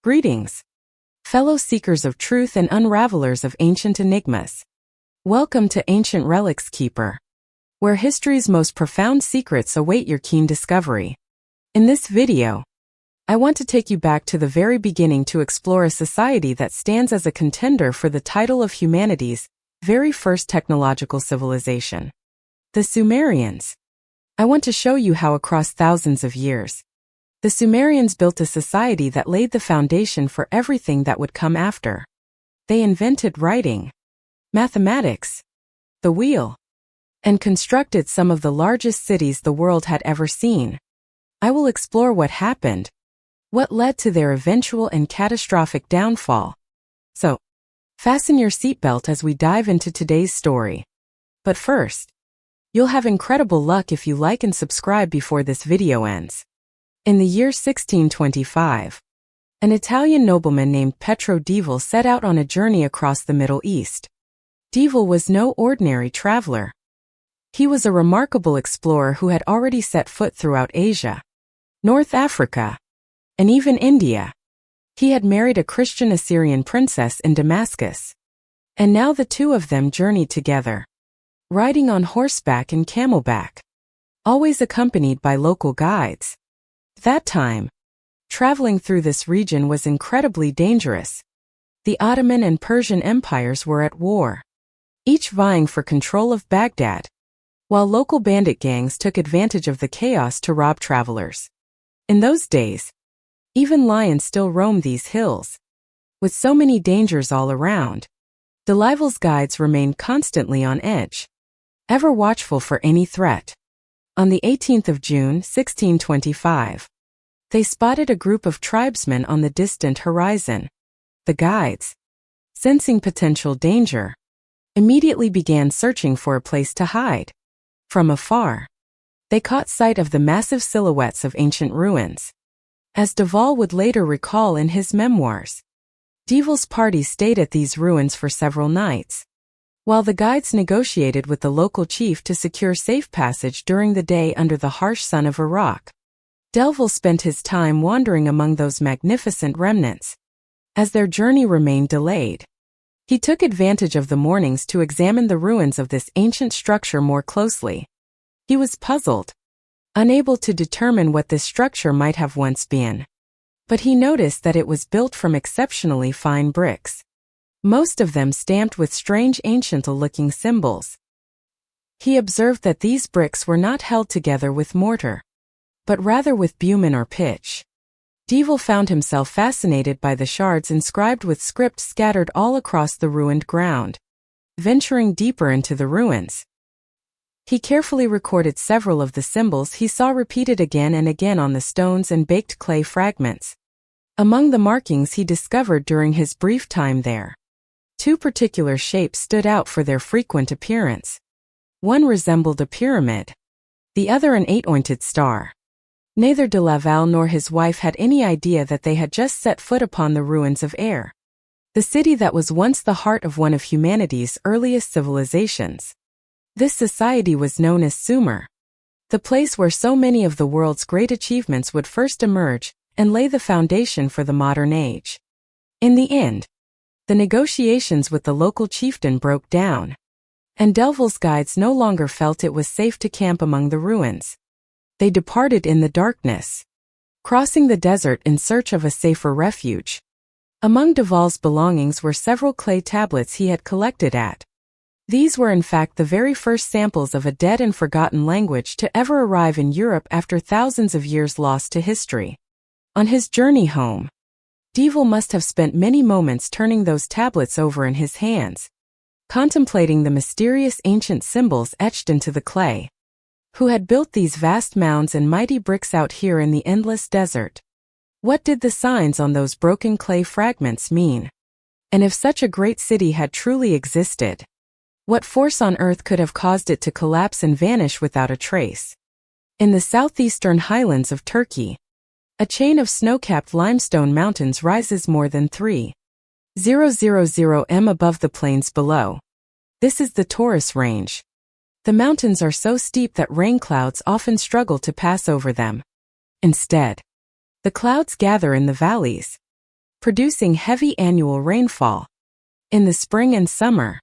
Greetings, fellow seekers of truth and unravelers of ancient enigmas. Welcome to Ancient Relics Keeper, where history's most profound secrets await your keen discovery. In this video, I want to take you back to the very beginning to explore a society that stands as a contender for the title of humanity's very first technological civilization. The Sumerians. I want to show you how across thousands of years, the Sumerians built a society that laid the foundation for everything that would come after. They invented writing, mathematics, the wheel, and constructed some of the largest cities the world had ever seen. I will explore what happened, what led to their eventual and catastrophic downfall. So, fasten your seatbelt as we dive into today's story. But first, you'll have incredible luck if you like and subscribe before this video ends. In the year 1625, an Italian nobleman named Pietro Devil set out on a journey across the Middle East. Devil was no ordinary traveler. He was a remarkable explorer who had already set foot throughout Asia, North Africa, and even India. He had married a Christian Assyrian princess in Damascus, and now the two of them journeyed together, riding on horseback and camelback, always accompanied by local guides. At that time, traveling through this region was incredibly dangerous. The Ottoman and Persian empires were at war, each vying for control of Baghdad, while local bandit gangs took advantage of the chaos to rob travelers. In those days, even lions still roamed these hills. With so many dangers all around, Delival's guides remained constantly on edge, ever watchful for any threat. On the 18th of June, 1625, they spotted a group of tribesmen on the distant horizon. The guides, sensing potential danger, immediately began searching for a place to hide. From afar, they caught sight of the massive silhouettes of ancient ruins. As Duvall would later recall in his memoirs, Devil's party stayed at these ruins for several nights, while the guides negotiated with the local chief to secure safe passage during the day under the harsh sun of Iraq. Devil spent his time wandering among those magnificent remnants. As their journey remained delayed, he took advantage of the mornings to examine the ruins of this ancient structure more closely. He was puzzled, unable to determine what this structure might have once been. But he noticed that it was built from exceptionally fine bricks, most of them stamped with strange ancient-looking symbols. He observed that these bricks were not held together with mortar, but rather with bitumen or pitch. Devil found himself fascinated by the shards inscribed with script scattered all across the ruined ground. Venturing deeper into the ruins, he carefully recorded several of the symbols he saw repeated again and again on the stones and baked clay fragments. Among the markings he discovered during his brief time there, two particular shapes stood out for their frequent appearance. One resembled a pyramid, the other an eight-pointed star. Neither de Laval nor his wife had any idea that they had just set foot upon the ruins of Ar, the city that was once the heart of one of humanity's earliest civilizations. This society was known as Sumer, the place where so many of the world's great achievements would first emerge and lay the foundation for the modern age. In the end, the negotiations with the local chieftain broke down, and Devil's guides no longer felt it was safe to camp among the ruins. They departed in the darkness, crossing the desert in search of a safer refuge. Among Duvall's belongings were several clay tablets he had collected at. These were in fact the very first samples of a dead and forgotten language to ever arrive in Europe after thousands of years lost to history. On his journey home, Devil must have spent many moments turning those tablets over in his hands, contemplating the mysterious ancient symbols etched into the clay. Who had built these vast mounds and mighty bricks out here in the endless desert? What did the signs on those broken clay fragments mean? And if such a great city had truly existed, what force on earth could have caused it to collapse and vanish without a trace? In the southeastern highlands of Turkey, a chain of snow-capped limestone mountains rises more than 3,000 m above the plains below. This is the Taurus Range. The mountains are so steep that rain clouds often struggle to pass over them. Instead, the clouds gather in the valleys, producing heavy annual rainfall. In the spring and summer,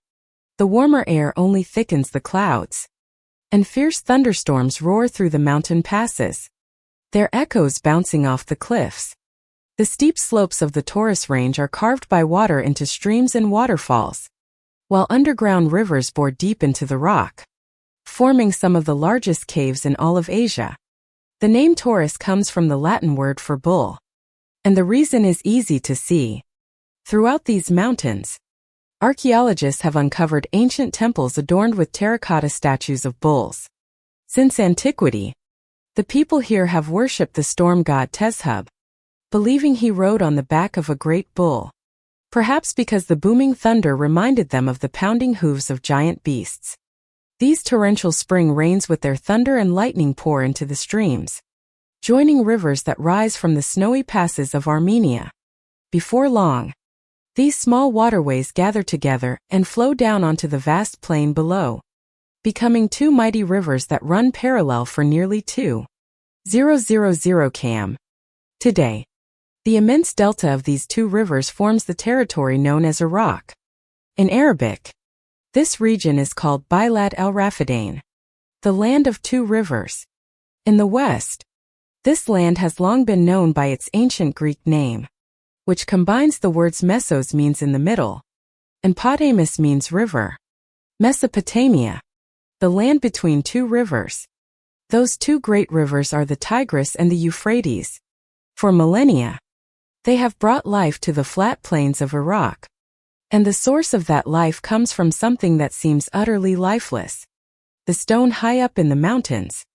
the warmer air only thickens the clouds, and fierce thunderstorms roar through the mountain passes, their echoes bouncing off the cliffs. The steep slopes of the Taurus Range are carved by water into streams and waterfalls, while underground rivers bore deep into the rock, forming some of the largest caves in all of Asia. The name Taurus comes from the Latin word for bull, and the reason is easy to see. Throughout these mountains, archaeologists have uncovered ancient temples adorned with terracotta statues of bulls. Since antiquity, the people here have worshipped the storm god Tezhub, believing he rode on the back of a great bull, perhaps because the booming thunder reminded them of the pounding hooves of giant beasts. These torrential spring rains with their thunder and lightning pour into the streams, joining rivers that rise from the snowy passes of Armenia. Before long, these small waterways gather together and flow down onto the vast plain below, becoming two mighty rivers that run parallel for nearly 2,000 km. Today, the immense delta of these two rivers forms the territory known as Iraq. In Arabic, this region is called Bilad al-Rafidain, the land of two rivers. In the west, this land has long been known by its ancient Greek name, which combines the words Mesos means in the middle, and Potamus means river. Mesopotamia, the land between two rivers. Those two great rivers are the Tigris and the Euphrates. For millennia, they have brought life to the flat plains of Iraq. And the source of that life comes from something that seems utterly lifeless: the stone high up in the mountains.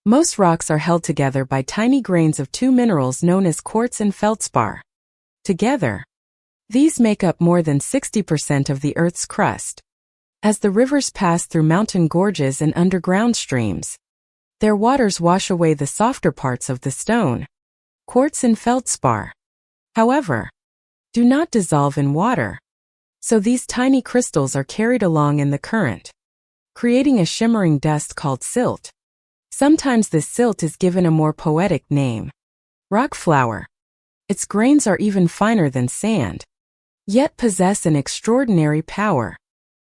Most rocks are held together by tiny grains of two minerals known as quartz and feldspar. Together, these make up more than 60% of the Earth's crust. As the rivers pass through mountain gorges and underground streams, their waters wash away the softer parts of the stone, quartz and feldspar. However, do not dissolve in water. So these tiny crystals are carried along in the current, creating a shimmering dust called silt. Sometimes this silt is given a more poetic name: rock flour. Its grains are even finer than sand, yet possess an extraordinary power.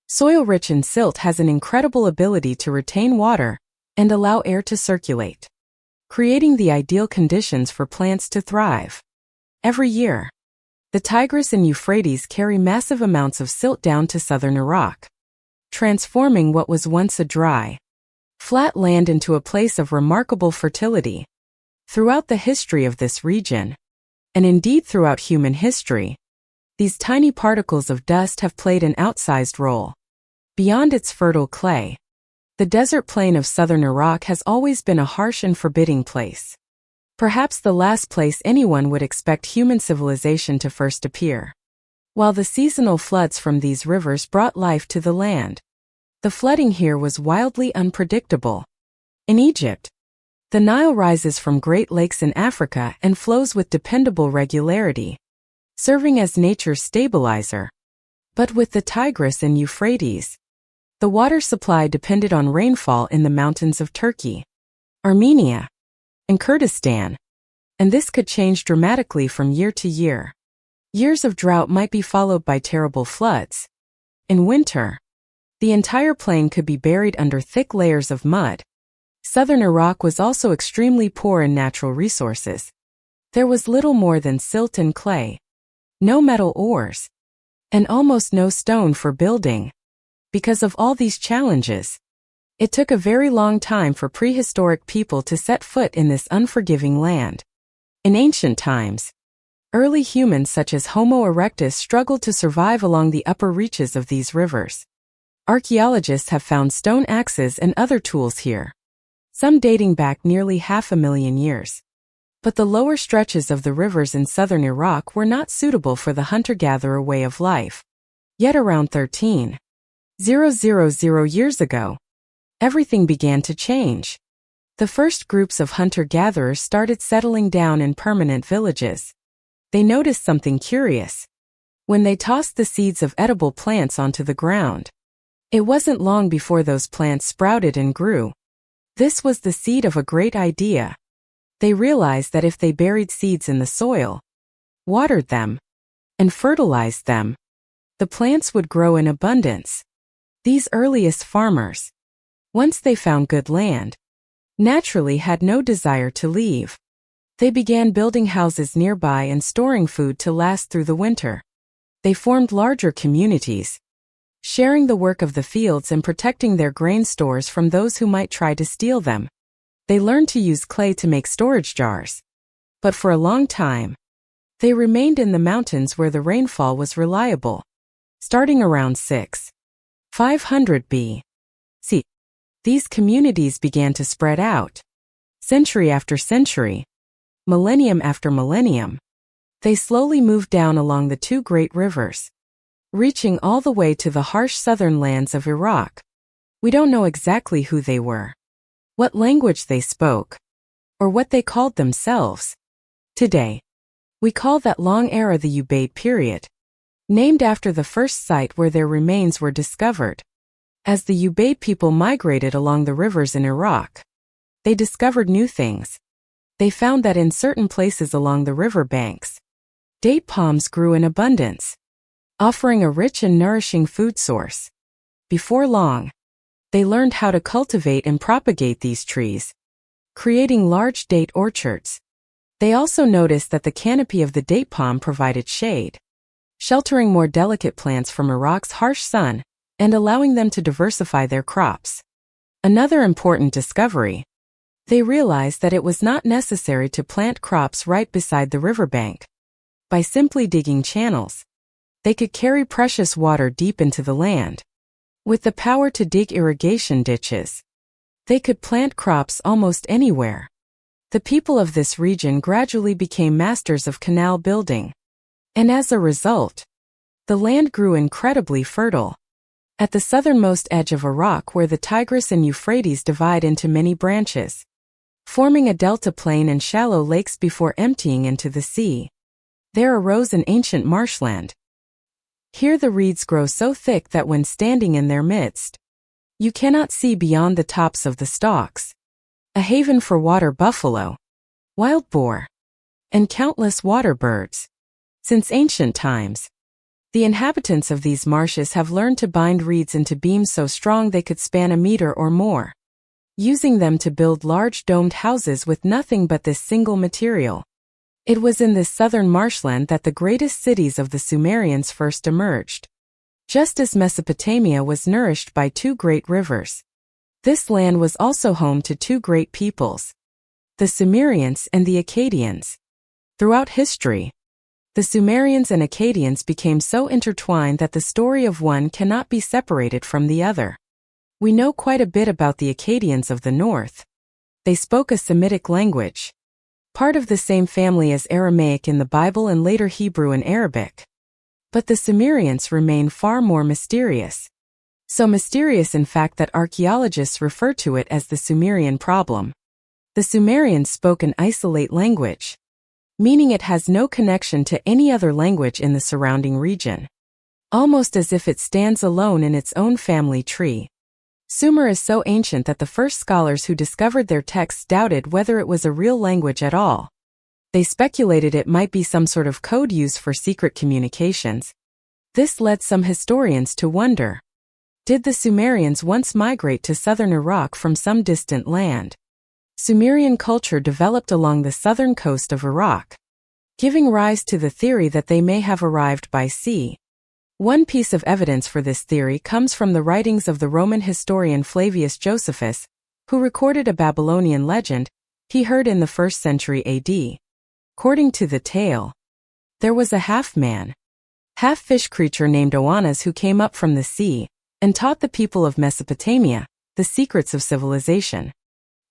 Soil rich in silt has an incredible ability to retain water and allow air to circulate, creating the ideal conditions for plants to thrive. Every year, the Tigris and Euphrates carry massive amounts of silt down to southern Iraq, transforming what was once a dry, flat land into a place of remarkable fertility. Throughout the history of this region, and indeed throughout human history, these tiny particles of dust have played an outsized role. Beyond its fertile clay, the desert plain of southern Iraq has always been a harsh and forbidding place. Perhaps the last place anyone would expect human civilization to first appear. While the seasonal floods from these rivers brought life to the land, the flooding here was wildly unpredictable. In Egypt, the Nile rises from Great Lakes in Africa and flows with dependable regularity, serving as nature's stabilizer. But with the Tigris and Euphrates, the water supply depended on rainfall in the mountains of Turkey, Armenia, and Kurdistan, and this could change dramatically from year to year. Years of drought might be followed by terrible floods. In winter, the entire plain could be buried under thick layers of mud. Southern Iraq was also extremely poor in natural resources. There was little more than silt and clay, no metal ores, and almost no stone for building. Because of all these challenges, it took a very long time for prehistoric people to set foot in this unforgiving land. In ancient times, early humans such as Homo erectus struggled to survive along the upper reaches of these rivers. Archaeologists have found stone axes and other tools here, some dating back nearly 500,000 years. But the lower stretches of the rivers in southern Iraq were not suitable for the hunter-gatherer way of life. Yet around 13,000 years ago, everything began to change. The first groups of hunter-gatherers started settling down in permanent villages. They noticed something curious. When they tossed the seeds of edible plants onto the ground, it wasn't long before those plants sprouted and grew. This was the seed of a great idea. They realized that if they buried seeds in the soil, watered them, and fertilized them. The plants would grow in abundance. These earliest farmers, once they found good land, naturally had no desire to leave. They began building houses nearby and storing food to last through the winter. They formed larger communities, sharing the work of the fields and protecting their grain stores from those who might try to steal them. They learned to use clay to make storage jars. But for a long time, they remained in the mountains where the rainfall was reliable. Starting around 500 B.C., these communities began to spread out. Century after century, millennium after millennium, they slowly moved down along the two great rivers, reaching all the way to the harsh southern lands of Iraq. We don't know exactly who they were, what language they spoke, or what they called themselves. Today, we call that long era the Ubaid period, named after the first site where their remains were discovered. As the Ubaid people migrated along the rivers in Iraq, they discovered new things. They found that in certain places along the river banks, date palms grew in abundance, offering a rich and nourishing food source. Before long, they learned how to cultivate and propagate these trees, creating large date orchards. They also noticed that the canopy of the date palm provided shade, sheltering more delicate plants from Iraq's harsh sun and allowing them to diversify their crops. Another important discovery: they realized that it was not necessary to plant crops right beside the riverbank. By simply digging channels, they could carry precious water deep into the land. With the power to dig irrigation ditches, they could plant crops almost anywhere. The people of this region gradually became masters of canal building, and as a result, the land grew incredibly fertile. At the southernmost edge of Iraq, where the Tigris and Euphrates divide into many branches, forming a delta plain and shallow lakes before emptying into the sea, there arose an ancient marshland. Here the reeds grow so thick that when standing in their midst, you cannot see beyond the tops of the stalks. A haven for water buffalo, wild boar, and countless water birds. Since ancient times, the inhabitants of these marshes have learned to bind reeds into beams so strong they could span a meter or more, using them to build large domed houses with nothing but this single material. It was in this southern marshland that the greatest cities of the Sumerians first emerged. Just as Mesopotamia was nourished by two great rivers, this land was also home to two great peoples, the Sumerians and the Akkadians. Throughout history, the Sumerians and Akkadians became so intertwined that the story of one cannot be separated from the other. We know quite a bit about the Akkadians of the north. They spoke a Semitic language, part of the same family as Aramaic in the Bible and later Hebrew and Arabic. But the Sumerians remain far more mysterious. So mysterious in fact that archaeologists refer to it as the Sumerian problem. The Sumerians spoke an isolate language, meaning it has no connection to any other language in the surrounding region, almost as if it stands alone in its own family tree. Sumer is so ancient that the first scholars who discovered their texts doubted whether it was a real language at all. They speculated it might be some sort of code used for secret communications. This led some historians to wonder, did the Sumerians once migrate to southern Iraq from some distant land? Sumerian culture developed along the southern coast of Iraq, giving rise to the theory that they may have arrived by sea. One piece of evidence for this theory comes from the writings of the Roman historian Flavius Josephus, who recorded a Babylonian legend he heard in the 1st century AD. According to the tale, there was a half-man, half-fish creature named Oannes who came up from the sea and taught the people of Mesopotamia the secrets of civilization.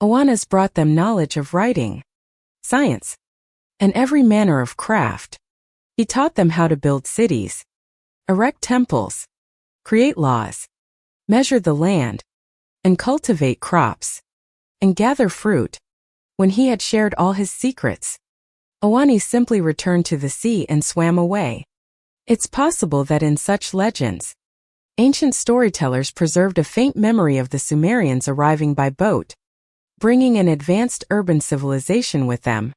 Oannes brought them knowledge of writing, science, and every manner of craft. He taught them how to build cities, erect temples, create laws, measure the land, and cultivate crops, and gather fruit. When he had shared all his secrets, Oannes simply returned to the sea and swam away. It's possible that in such legends, ancient storytellers preserved a faint memory of the Sumerians arriving by boat, bringing an advanced urban civilization with them.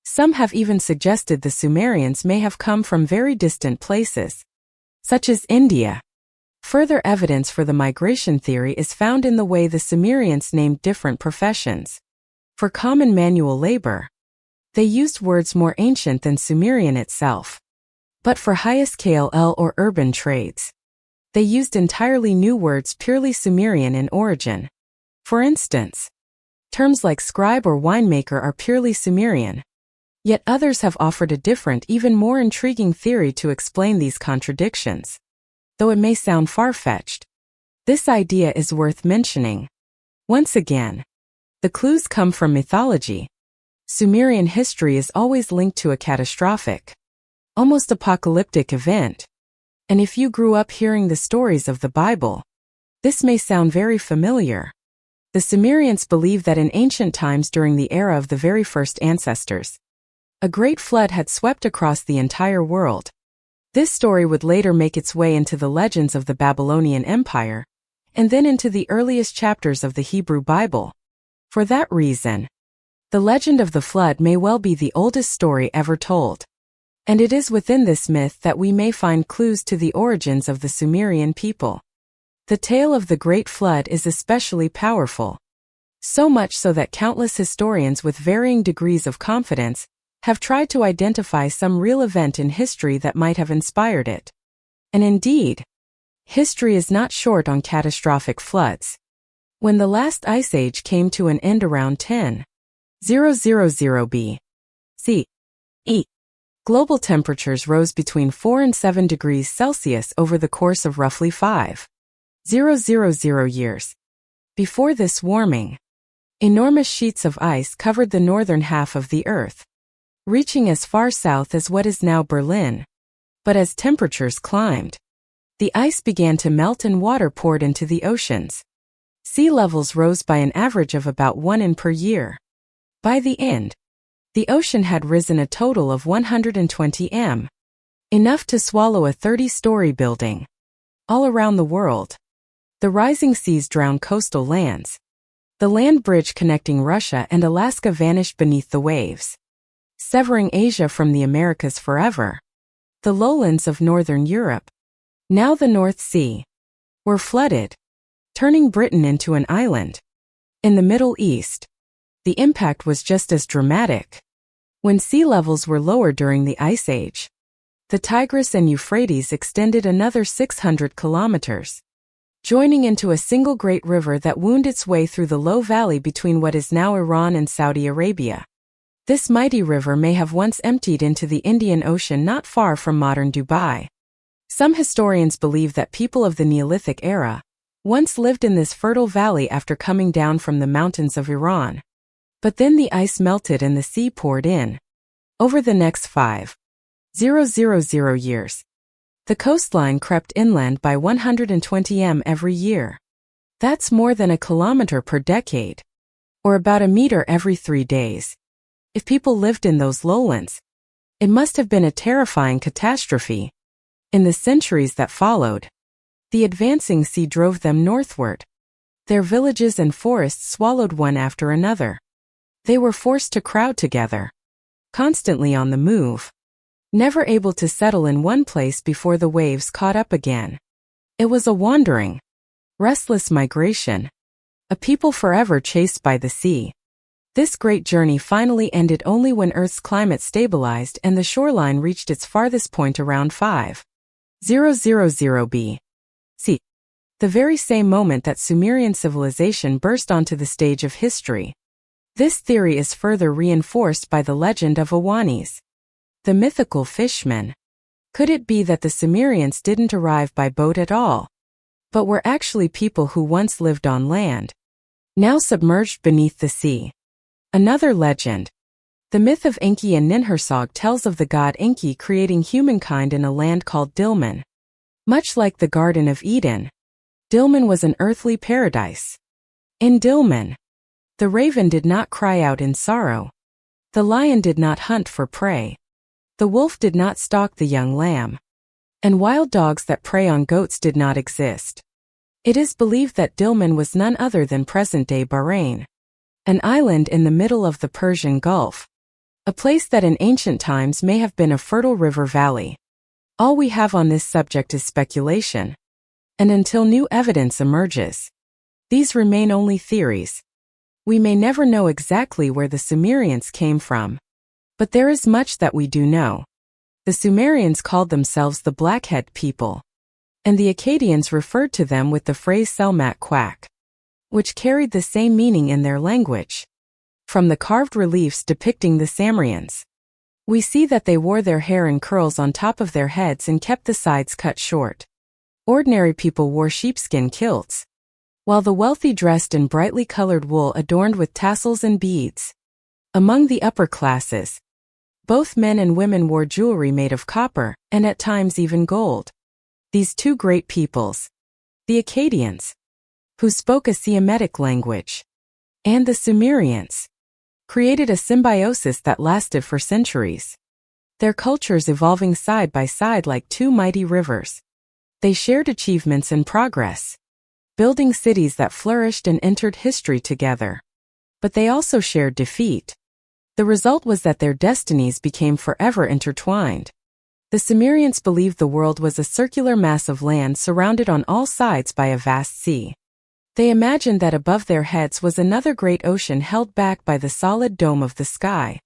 Some have even suggested the Sumerians may have come from very distant places, such as India. Further evidence for the migration theory is found in the way the Sumerians named different professions. For common manual labor, they used words more ancient than Sumerian itself. But for high-scale or urban trades, they used entirely new words purely Sumerian in origin. For instance, terms like scribe or winemaker are purely Sumerian. Yet others have offered a different, even more intriguing theory to explain these contradictions. Though it may sound far-fetched, this idea is worth mentioning. Once again, the clues come from mythology. Sumerian history is always linked to a catastrophic, almost apocalyptic event. And if you grew up hearing the stories of the Bible, this may sound very familiar. The Sumerians believed that in ancient times during the era of the very first ancestors, a great flood had swept across the entire world. This story would later make its way into the legends of the Babylonian Empire, and then into the earliest chapters of the Hebrew Bible. For that reason, the legend of the flood may well be the oldest story ever told. And it is within this myth that we may find clues to the origins of the Sumerian people. The tale of the Great Flood is especially powerful. So much so that countless historians with varying degrees of confidence have tried to identify some real event in history that might have inspired it. And indeed, history is not short on catastrophic floods. When the last ice age came to an end around 10,000 BC, global temperatures rose between 4 and 7 degrees Celsius over the course of roughly 5,000 years. Before this warming, enormous sheets of ice covered the northern half of the Earth, reaching as far south as what is now Berlin. But as temperatures climbed, the ice began to melt and water poured into the oceans. Sea levels rose by an average of about 1 in per year. By the end, the ocean had risen a total of 120 m, enough to swallow a 30-story building. All around the world, the rising seas drowned coastal lands. The land bridge connecting Russia and Alaska vanished beneath the waves, severing Asia from the Americas forever. The lowlands of northern Europe, now the North Sea, were flooded, turning Britain into an island. In the Middle East, the impact was just as dramatic. When sea levels were lower during the Ice Age, the Tigris and Euphrates extended another 600 kilometers, joining into a single great river that wound its way through the low valley between what is now Iran and Saudi Arabia. This mighty river may have once emptied into the Indian Ocean not far from modern Dubai. Some historians believe that people of the Neolithic era once lived in this fertile valley after coming down from the mountains of Iran. But then the ice melted and the sea poured in. Over the next 5,000 years, the coastline crept inland by 120 m every year. That's more than a kilometer per decade, or about a meter every 3 days. If people lived in those lowlands, it must have been a terrifying catastrophe. In the centuries that followed, the advancing sea drove them northward. Their villages and forests swallowed one after another. They were forced to crowd together, constantly on the move, never able to settle in one place before the waves caught up again. It was a wandering, restless migration, a people forever chased by the sea. This great journey finally ended only when Earth's climate stabilized and the shoreline reached its farthest point around 5,000 BC, the very same moment that Sumerian civilization burst onto the stage of history. This theory is further reinforced by the legend of Awanis, the mythical fishmen. Could it be that the Sumerians didn't arrive by boat at all, but were actually people who once lived on land, now submerged beneath the sea? Another legend, the myth of Enki and Ninhursag, tells of the god Enki creating humankind in a land called Dilmun. Much like the Garden of Eden, Dilmun was an earthly paradise. In Dilmun, the raven did not cry out in sorrow. The lion did not hunt for prey. The wolf did not stalk the young lamb. And wild dogs that prey on goats did not exist. It is believed that Dilmun was none other than present-day Bahrain, an island in the middle of the Persian Gulf. a place that in ancient times may have been a fertile river valley. All we have on this subject is speculation. And until new evidence emerges, these remain only theories. We may never know exactly where the Sumerians came from. But there is much that we do know. The Sumerians called themselves the Blackhead people, and the Akkadians referred to them with the phrase Selmat Quack, which carried the same meaning in their language. From the carved reliefs depicting the Sumerians, we see that they wore their hair in curls on top of their heads and kept the sides cut short. Ordinary people wore sheepskin kilts, while the wealthy dressed in brightly colored wool adorned with tassels and beads. Among the upper classes, both men and women wore jewelry made of copper, and at times even gold. These two great peoples, the Akkadians, who spoke a Semitic language, and the Sumerians, created a symbiosis that lasted for centuries. Their cultures evolving side by side like two mighty rivers. They shared achievements and progress, building cities that flourished and entered history together. But they also shared defeat. The result was that their destinies became forever intertwined. The Sumerians believed the world was a circular mass of land surrounded on all sides by a vast sea. They imagined that above their heads was another great ocean held back by the solid dome of the sky,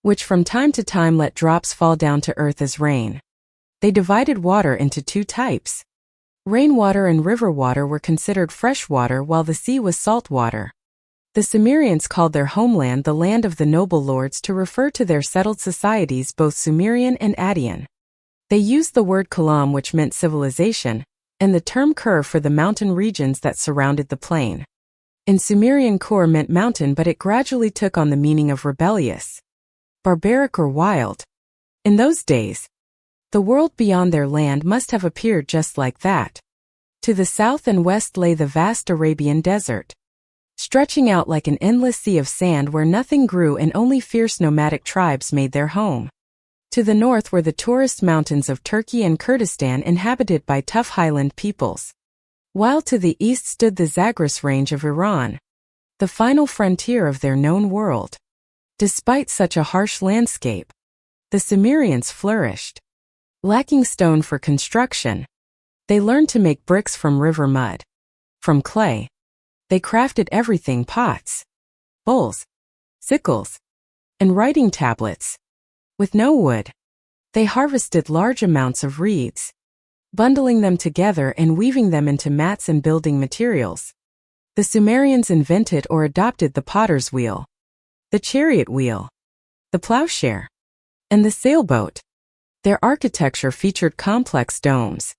which from time to time let drops fall down to earth as rain. They divided water into two types. Rainwater and river water were considered fresh water while the sea was salt water. The Sumerians called their homeland the land of the noble lords to refer to their settled societies, both Sumerian and Attian. They used the word kalam, which meant civilization, and the term Kur for the mountain regions that surrounded the plain. In Sumerian, Kur meant mountain, but it gradually took on the meaning of rebellious, barbaric, or wild. In those days, the world beyond their land must have appeared just like that. To the south and west lay the vast Arabian desert, stretching out like an endless sea of sand where nothing grew and only fierce nomadic tribes made their home. To the north were the tourist mountains of Turkey and Kurdistan inhabited by tough highland peoples, while to the east stood the Zagros range of Iran, the final frontier of their known world. Despite such a harsh landscape, the Sumerians flourished. Lacking stone for construction, they learned to make bricks from river mud. From clay, they crafted everything: pots, bowls, sickles, and writing tablets. With no wood, they harvested large amounts of reeds, bundling them together and weaving them into mats and building materials. The Sumerians invented or adopted the potter's wheel, the chariot wheel, the plowshare, and the sailboat. Their architecture featured complex domes.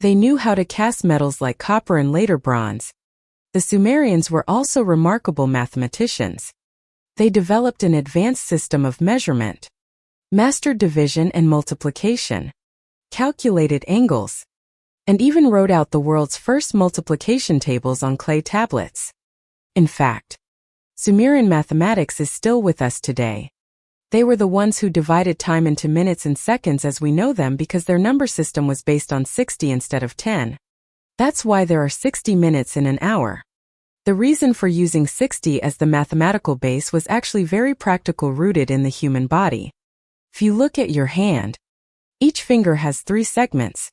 They knew how to cast metals like copper and later bronze. The Sumerians were also remarkable mathematicians. They developed an advanced system of measurement, mastered division and multiplication, calculated angles, and even wrote out the world's first multiplication tables on clay tablets. In fact, Sumerian mathematics is still with us today. They were the ones who divided time into minutes and seconds as we know them because their number system was based on 60 instead of 10. That's why there are 60 minutes in an hour. The reason for using 60 as the mathematical base was actually very practical, rooted in the human body. If you look at your hand, each finger has 3 segments.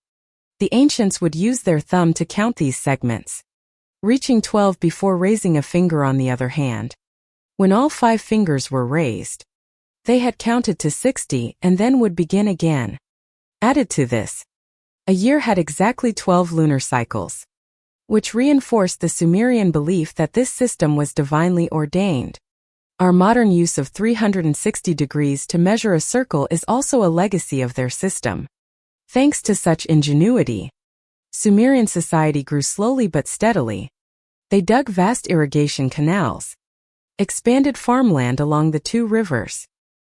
The ancients would use their thumb to count these segments, reaching 12 before raising a finger on the other hand. When all 5 fingers were raised, they had counted to 60 and then would begin again. Added to this, a year had exactly 12 lunar cycles, which reinforced the Sumerian belief that this system was divinely ordained. Our modern use of 360 degrees to measure a circle is also a legacy of their system. Thanks to such ingenuity, Sumerian society grew slowly but steadily. They dug vast irrigation canals, expanded farmland along the 2 rivers,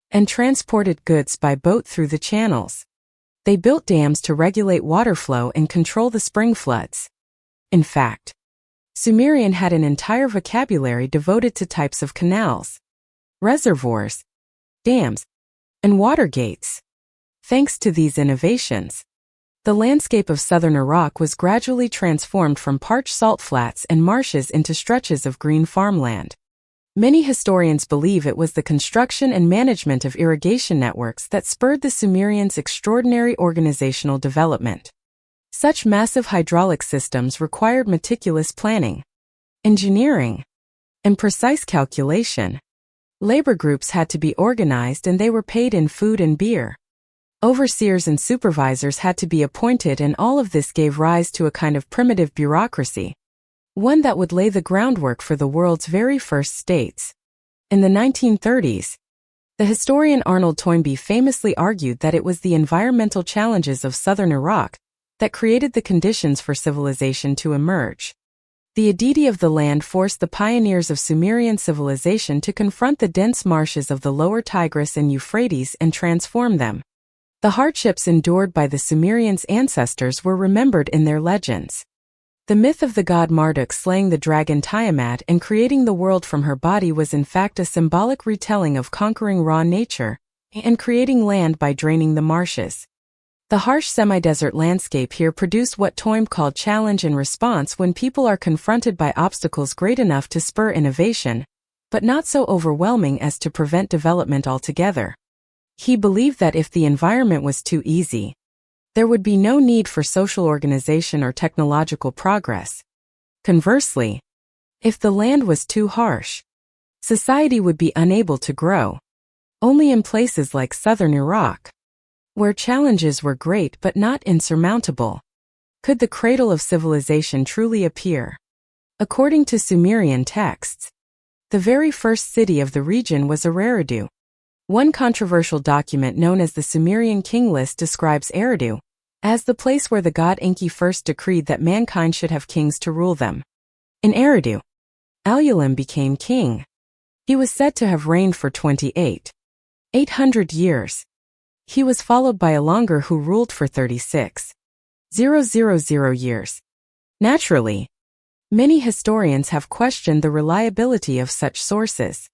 and transported goods by boat through the channels. They built dams to regulate water flow and control the spring floods. In fact, Sumerian had an entire vocabulary devoted to types of canals, reservoirs, dams, and water gates. Thanks to these innovations, the landscape of southern Iraq was gradually transformed from parched salt flats and marshes into stretches of green farmland. Many historians believe it was the construction and management of irrigation networks that spurred the Sumerians' extraordinary organizational development. Such massive hydraulic systems required meticulous planning, engineering, and precise calculation. Labor groups had to be organized and they were paid in food and beer. Overseers and supervisors had to be appointed, and all of this gave rise to a kind of primitive bureaucracy, one that would lay the groundwork for the world's very first states. In the 1930s, the historian Arnold Toynbee famously argued that it was the environmental challenges of southern Iraq that created the conditions for civilization to emerge. The aridity of the land forced the pioneers of Sumerian civilization to confront the dense marshes of the lower Tigris and Euphrates and transform them. The hardships endured by the Sumerians' ancestors were remembered in their legends. The myth of the god Marduk slaying the dragon Tiamat and creating the world from her body was in fact a symbolic retelling of conquering raw nature and creating land by draining the marshes. The harsh semi-desert landscape here produced what Toynbee called challenge and response when people are confronted by obstacles great enough to spur innovation, but not so overwhelming as to prevent development altogether. He believed that if the environment was too easy, there would be no need for social organization or technological progress. Conversely, if the land was too harsh, society would be unable to grow. Only in places like southern Iraq, where challenges were great but not insurmountable, could the cradle of civilization truly appear. According to Sumerian texts, the very first city of the region was Eridu. One controversial document known as the Sumerian King List describes Eridu as the place where the god Enki first decreed that mankind should have kings to rule them. In Eridu, Alulim became king. He was said to have reigned for 800 years. He was followed by a Longer who ruled for 36,000 years. Naturally, many historians have questioned the reliability of such sources,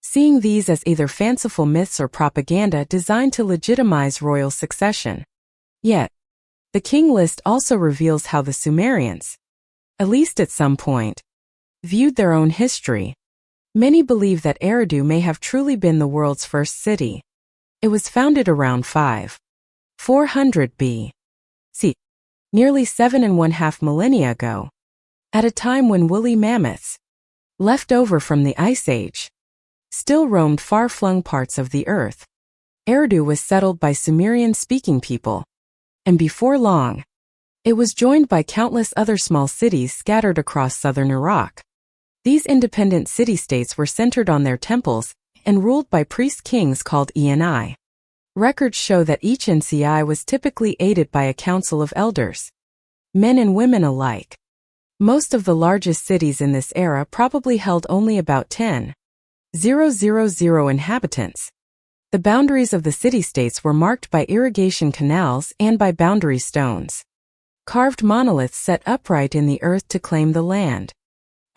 seeing these as either fanciful myths or propaganda designed to legitimize royal succession. Yet, the King List also reveals how the Sumerians, at least at some point, viewed their own history. Many believe that Eridu may have truly been the world's first city. It was founded around 400 B.C., nearly 7.5 millennia ago, at a time when woolly mammoths, left over from the Ice Age, still roamed far-flung parts of the earth. Eridu was settled by Sumerian-speaking people, and before long, it was joined by countless other small cities scattered across southern Iraq. These independent city-states were centered on their temples and ruled by priest-kings called Eni. Records show that each Nci was typically aided by a council of elders, men and women alike. Most of the largest cities in this era probably held only about 10,000 inhabitants. The boundaries of the city-states were marked by irrigation canals and by boundary stones, carved monoliths set upright in the earth to claim the land.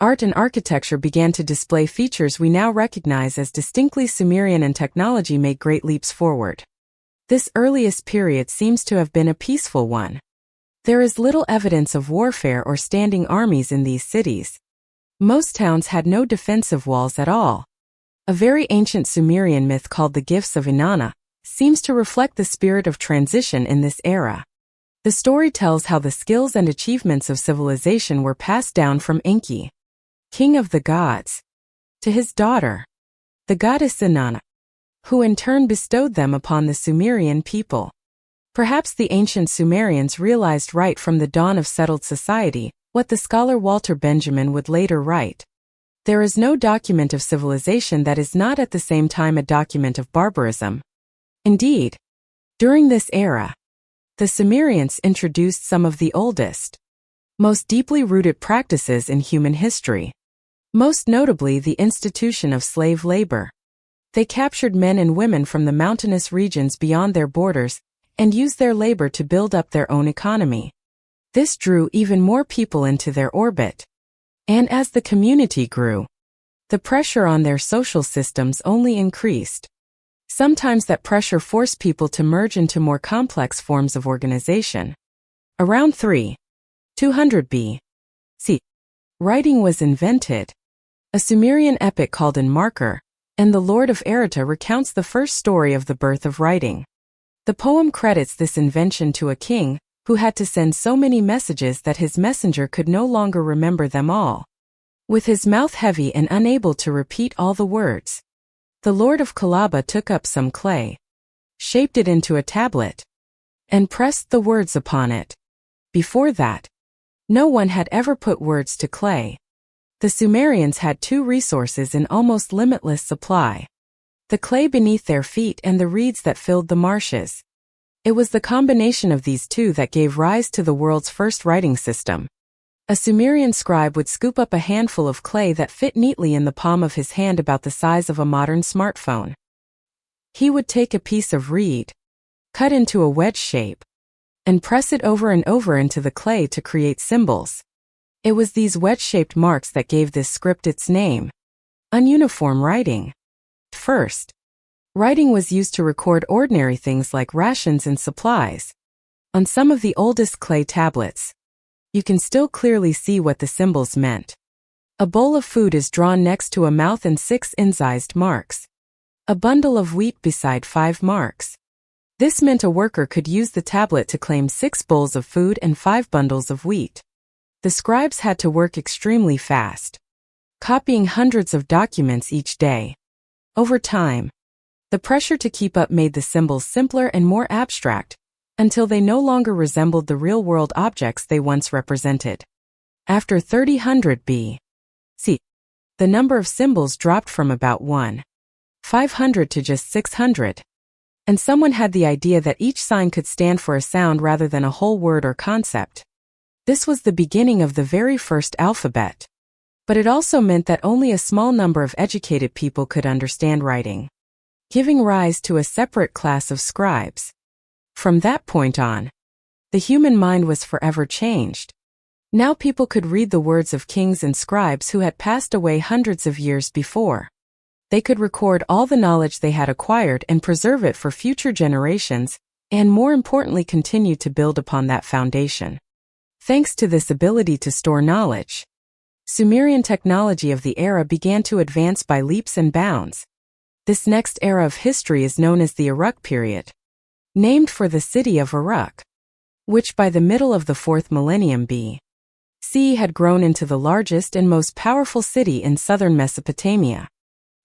Art and architecture began to display features we now recognize as distinctly Sumerian, and technology made great leaps forward. This earliest period seems to have been a peaceful one. There is little evidence of warfare or standing armies in these cities. Most towns had no defensive walls at all. A very ancient Sumerian myth called the Gifts of Inanna seems to reflect the spirit of transition in this era. The story tells how the skills and achievements of civilization were passed down from Enki, king of the gods, to his daughter, the goddess Inanna, who in turn bestowed them upon the Sumerian people. Perhaps the ancient Sumerians realized right from the dawn of settled society what the scholar Walter Benjamin would later write. There is no document of civilization that is not at the same time a document of barbarism. Indeed, during this era, the Sumerians introduced some of the oldest, most deeply rooted practices in human history, most notably the institution of slave labor. They captured men and women from the mountainous regions beyond their borders and used their labor to build up their own economy. This drew even more people into their orbit. And as the community grew, the pressure on their social systems only increased. Sometimes that pressure forced people to merge into more complex forms of organization. Around 200 B.C., writing was invented, a Sumerian epic called An Marker, and the Lord of Erata recounts the first story of the birth of writing. The poem credits this invention to a king, who had to send so many messages that his messenger could no longer remember them all. With his mouth heavy and unable to repeat all the words, the Lord of Kalaba took up some clay, shaped it into a tablet, and pressed the words upon it. Before that, no one had ever put words to clay. The Sumerians had two resources in almost limitless supply: the clay beneath their feet and the reeds that filled the marshes. It was the combination of these two that gave rise to the world's first writing system. A Sumerian scribe would scoop up a handful of clay that fit neatly in the palm of his hand, about the size of a modern smartphone. He would take a piece of reed, cut into a wedge shape, and press it over and over into the clay to create symbols. It was these wedge-shaped marks that gave this script its name: ununiform writing. First, writing was used to record ordinary things like rations and supplies. On some of the oldest clay tablets, you can still clearly see what the symbols meant. A bowl of food is drawn next to a mouth and 6 incised marks. A bundle of wheat beside 5 marks. This meant a worker could use the tablet to claim 6 bowls of food and 5 bundles of wheat. The scribes had to work extremely fast, copying hundreds of documents each day. Over time, the pressure to keep up made the symbols simpler and more abstract, until they no longer resembled the real-world objects they once represented. After 3000 B.C., the number of symbols dropped from about 1,500 to just 600, and someone had the idea that each sign could stand for a sound rather than a whole word or concept. This was the beginning of the very first alphabet. But it also meant that only a small number of educated people could understand writing, giving rise to a separate class of scribes. From that point on, the human mind was forever changed. Now people could read the words of kings and scribes who had passed away hundreds of years before. They could record all the knowledge they had acquired and preserve it for future generations, and more importantly continue to build upon that foundation. Thanks to this ability to store knowledge, Sumerian technology of the era began to advance by leaps and bounds. This next era of history is known as the Uruk period, named for the city of Uruk, which by the middle of the 4th millennium B.C. had grown into the largest and most powerful city in southern Mesopotamia.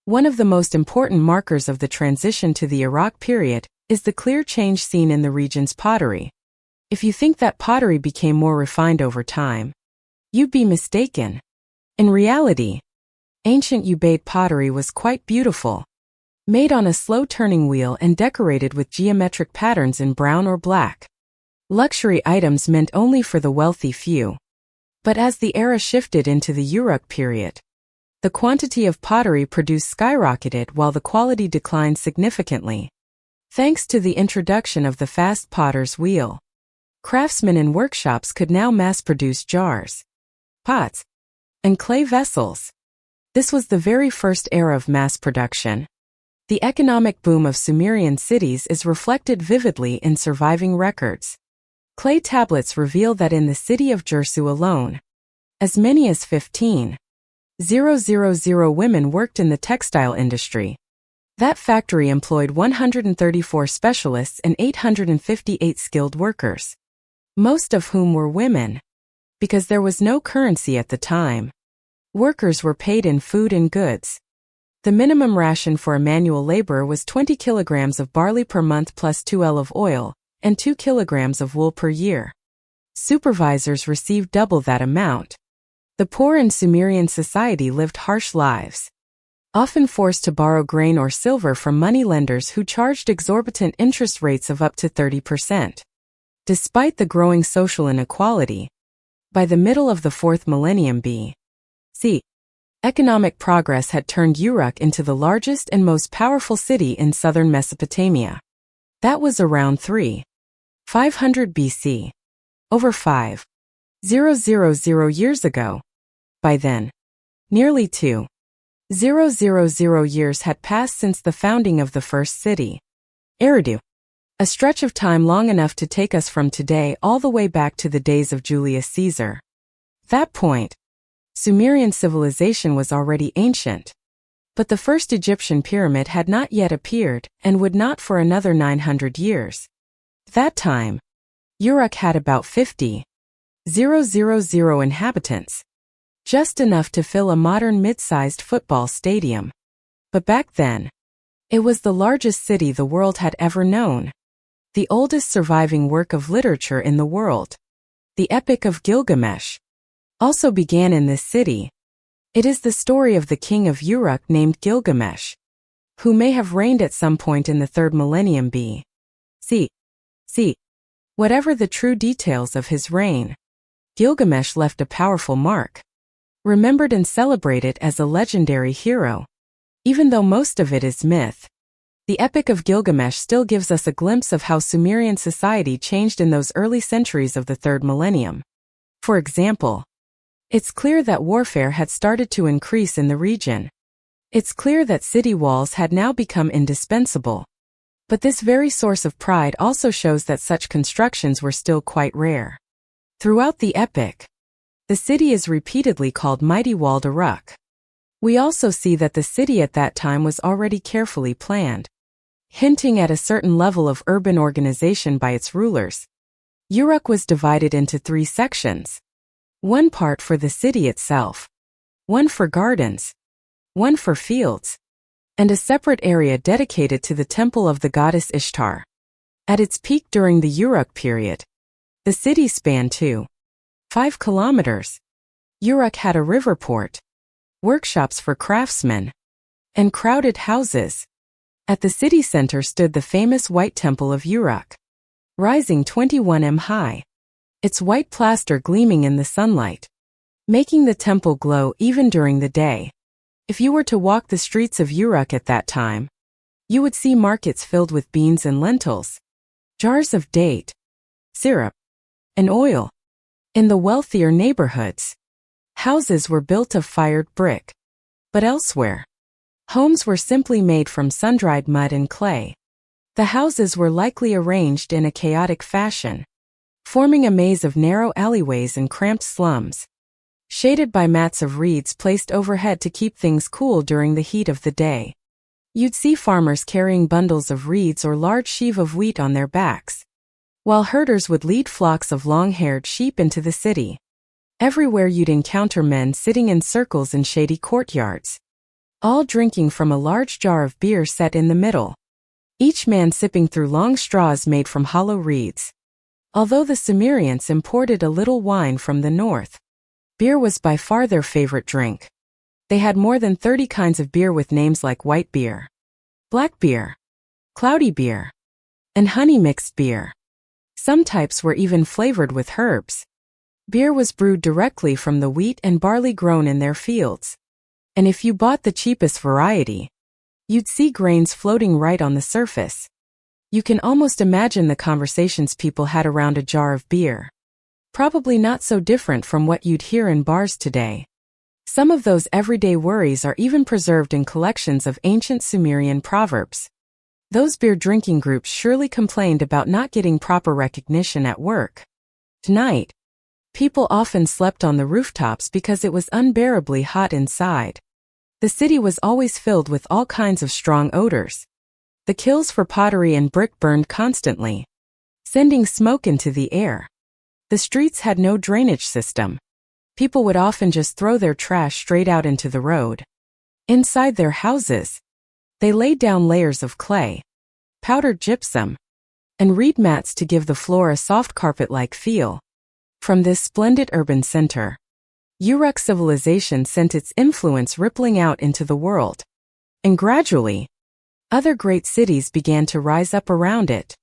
One of the most important markers of the transition to the Uruk period is the clear change seen in the region's pottery. If you think that pottery became more refined over time, you'd be mistaken. In reality, ancient Ubaid pottery was quite beautiful, made on a slow-turning wheel and decorated with geometric patterns in brown or black. Luxury items meant only for the wealthy few. But as the era shifted into the Uruk period, the quantity of pottery produced skyrocketed while the quality declined significantly. Thanks to the introduction of the fast potter's wheel, craftsmen in workshops could now mass-produce jars, pots, and clay vessels. This was the very first era of mass production. The economic boom of Sumerian cities is reflected vividly in surviving records. Clay tablets reveal that in the city of Jersu alone, as many as 15,000 women worked in the textile industry. That factory employed 134 specialists and 858 skilled workers, most of whom were women. Because there was no currency at the time, workers were paid in food and goods. The minimum ration for a manual laborer was 20 kilograms of barley per month plus 2 L of oil, and 2 kilograms of wool per year. Supervisors received double that amount. The poor in Sumerian society lived harsh lives, often forced to borrow grain or silver from moneylenders who charged exorbitant interest rates of up to 30%. Despite the growing social inequality, by the middle of the 4th millennium B.C., economic progress had turned Uruk into the largest and most powerful city in southern Mesopotamia. That was around 3,500 BC. Over 5,000 years ago. By then, nearly 2,000 years had passed since the founding of the first city, Eridu. A stretch of time long enough to take us from today all the way back to the days of Julius Caesar. At that point, Sumerian civilization was already ancient. But the first Egyptian pyramid had not yet appeared, and would not for another 900 years. That time, Uruk had about 50,000 inhabitants. Just enough to fill a modern mid-sized football stadium. But back then, it was the largest city the world had ever known. The oldest surviving work of literature in the world, the Epic of Gilgamesh, also began in this city. It is the story of the king of Uruk named Gilgamesh, who may have reigned at some point in the 3rd millennium B.C. Whatever the true details of his reign, Gilgamesh left a powerful mark, remembered and celebrated as a legendary hero. Even though most of it is myth, the Epic of Gilgamesh still gives us a glimpse of how Sumerian society changed in those early centuries of the 3rd millennium. For example, it's clear that warfare had started to increase in the region. It's clear that city walls had now become indispensable. But this very source of pride also shows that such constructions were still quite rare. Throughout the epic, the city is repeatedly called Mighty Walled Uruk. We also see that the city at that time was already carefully planned, hinting at a certain level of urban organization by its rulers. Uruk was divided into 3 sections. One part for the city itself, one for gardens, one for fields, and a separate area dedicated to the temple of the goddess Ishtar. At its peak during the Uruk period, the city spanned 5 kilometers. Uruk had a river port, workshops for craftsmen, and crowded houses. At the city center stood the famous White Temple of Uruk, rising 21 m high, its white plaster gleaming in the sunlight, making the temple glow even during the day. If you were to walk the streets of Uruk at that time, you would see markets filled with beans and lentils, jars of date, syrup, and oil. In the wealthier neighborhoods, houses were built of fired brick. But elsewhere, homes were simply made from sun-dried mud and clay. The houses were likely arranged in a chaotic fashion, forming a maze of narrow alleyways and cramped slums, shaded by mats of reeds placed overhead to keep things cool during the heat of the day. You'd see farmers carrying bundles of reeds or large sheaves of wheat on their backs, while herders would lead flocks of long-haired sheep into the city. Everywhere you'd encounter men sitting in circles in shady courtyards, all drinking from a large jar of beer set in the middle, each man sipping through long straws made from hollow reeds. Although the Sumerians imported a little wine from the north, beer was by far their favorite drink. They had more than 30 kinds of beer with names like white beer, black beer, cloudy beer, and honey-mixed beer. Some types were even flavored with herbs. Beer was brewed directly from the wheat and barley grown in their fields. And if you bought the cheapest variety, you'd see grains floating right on the surface. You can almost imagine the conversations people had around a jar of beer. Probably not so different from what you'd hear in bars today. Some of those everyday worries are even preserved in collections of ancient Sumerian proverbs. Those beer-drinking groups surely complained about not getting proper recognition at work. Tonight, people often slept on the rooftops because it was unbearably hot inside. The city was always filled with all kinds of strong odors. The kilns for pottery and brick burned constantly, sending smoke into the air. The streets had no drainage system. People would often just throw their trash straight out into the road. Inside their houses, they laid down layers of clay, powdered gypsum, and reed mats to give the floor a soft carpet-like feel. From this splendid urban center, Uruk civilization sent its influence rippling out into the world. And gradually, other great cities began to rise up around it.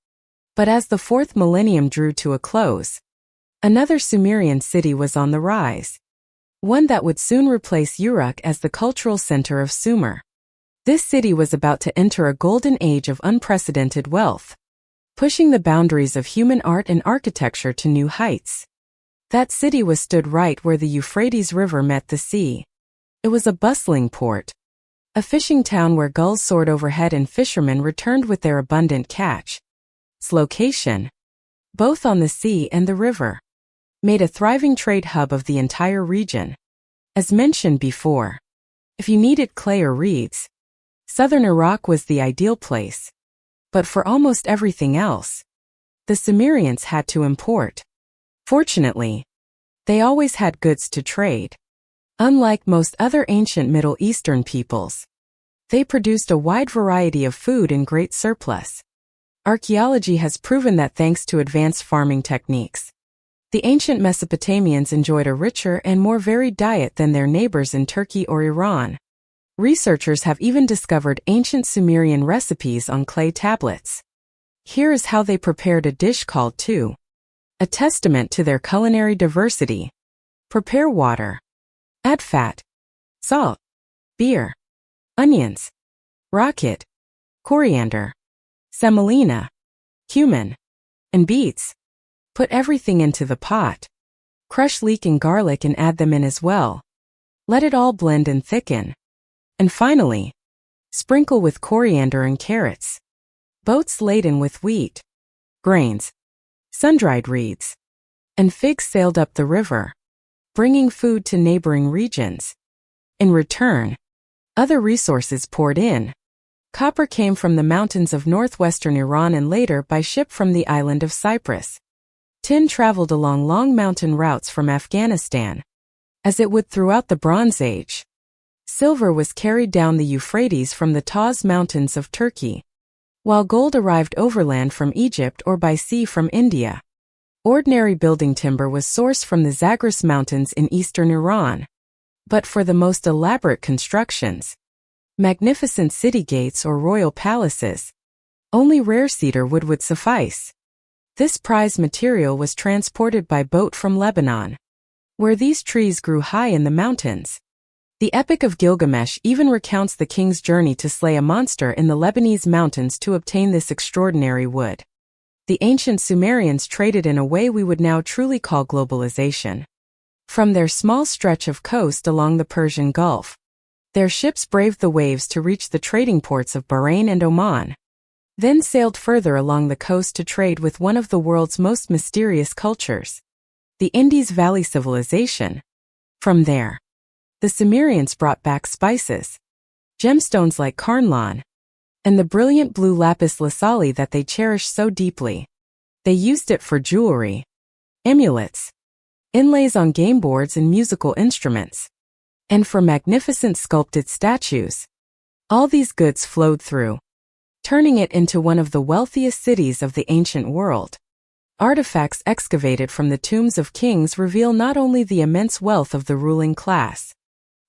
But as the 4th millennium drew to a close, another Sumerian city was on the rise. One that would soon replace Uruk as the cultural center of Sumer. This city was about to enter a golden age of unprecedented wealth, pushing the boundaries of human art and architecture to new heights. That city was stood right where the Euphrates River met the sea. It was a bustling port, a fishing town where gulls soared overhead and fishermen returned with their abundant catch. Its location, both on the sea and the river, made a thriving trade hub of the entire region. As mentioned before, if you needed clay or reeds, southern Iraq was the ideal place. But for almost everything else, the Sumerians had to import. Fortunately, they always had goods to trade. Unlike most other ancient Middle Eastern peoples, they produced a wide variety of food in great surplus. Archaeology has proven that thanks to advanced farming techniques, the ancient Mesopotamians enjoyed a richer and more varied diet than their neighbors in Turkey or Iran. Researchers have even discovered ancient Sumerian recipes on clay tablets. Here is how they prepared a dish called tu, a testament to their culinary diversity. Prepare water. Add fat, salt, beer, onions, rocket, coriander, semolina, cumin, and beets. Put everything into the pot. Crush leek and garlic and add them in as well. Let it all blend and thicken. And finally, sprinkle with coriander and carrots. Boats laden with wheat, grains, sun-dried reeds, and figs sailed up the river, bringing food to neighboring regions. In return, other resources poured in. Copper came from the mountains of northwestern Iran and later by ship from the island of Cyprus. Tin traveled along long mountain routes from Afghanistan, as it would throughout the Bronze Age. Silver was carried down the Euphrates from the Tawz Mountains of Turkey, while gold arrived overland from Egypt or by sea from India. Ordinary building timber was sourced from the Zagros Mountains in eastern Iran. But for the most elaborate constructions, magnificent city gates or royal palaces, only rare cedar wood would suffice. This prized material was transported by boat from Lebanon, where these trees grew high in the mountains. The Epic of Gilgamesh even recounts the king's journey to slay a monster in the Lebanese mountains to obtain this extraordinary wood. The ancient Sumerians traded in a way we would now truly call globalization. From their small stretch of coast along the Persian Gulf, their ships braved the waves to reach the trading ports of Bahrain and Oman, then sailed further along the coast to trade with one of the world's most mysterious cultures, the Indus Valley Civilization. From there, the Sumerians brought back spices, gemstones like carnelian, and the brilliant blue lapis lazuli that they cherished so deeply. They used it for jewelry, amulets, inlays on game boards and musical instruments, and for magnificent sculpted statues. All these goods flowed through, turning it into one of the wealthiest cities of the ancient world. Artifacts excavated from the tombs of kings reveal not only the immense wealth of the ruling class,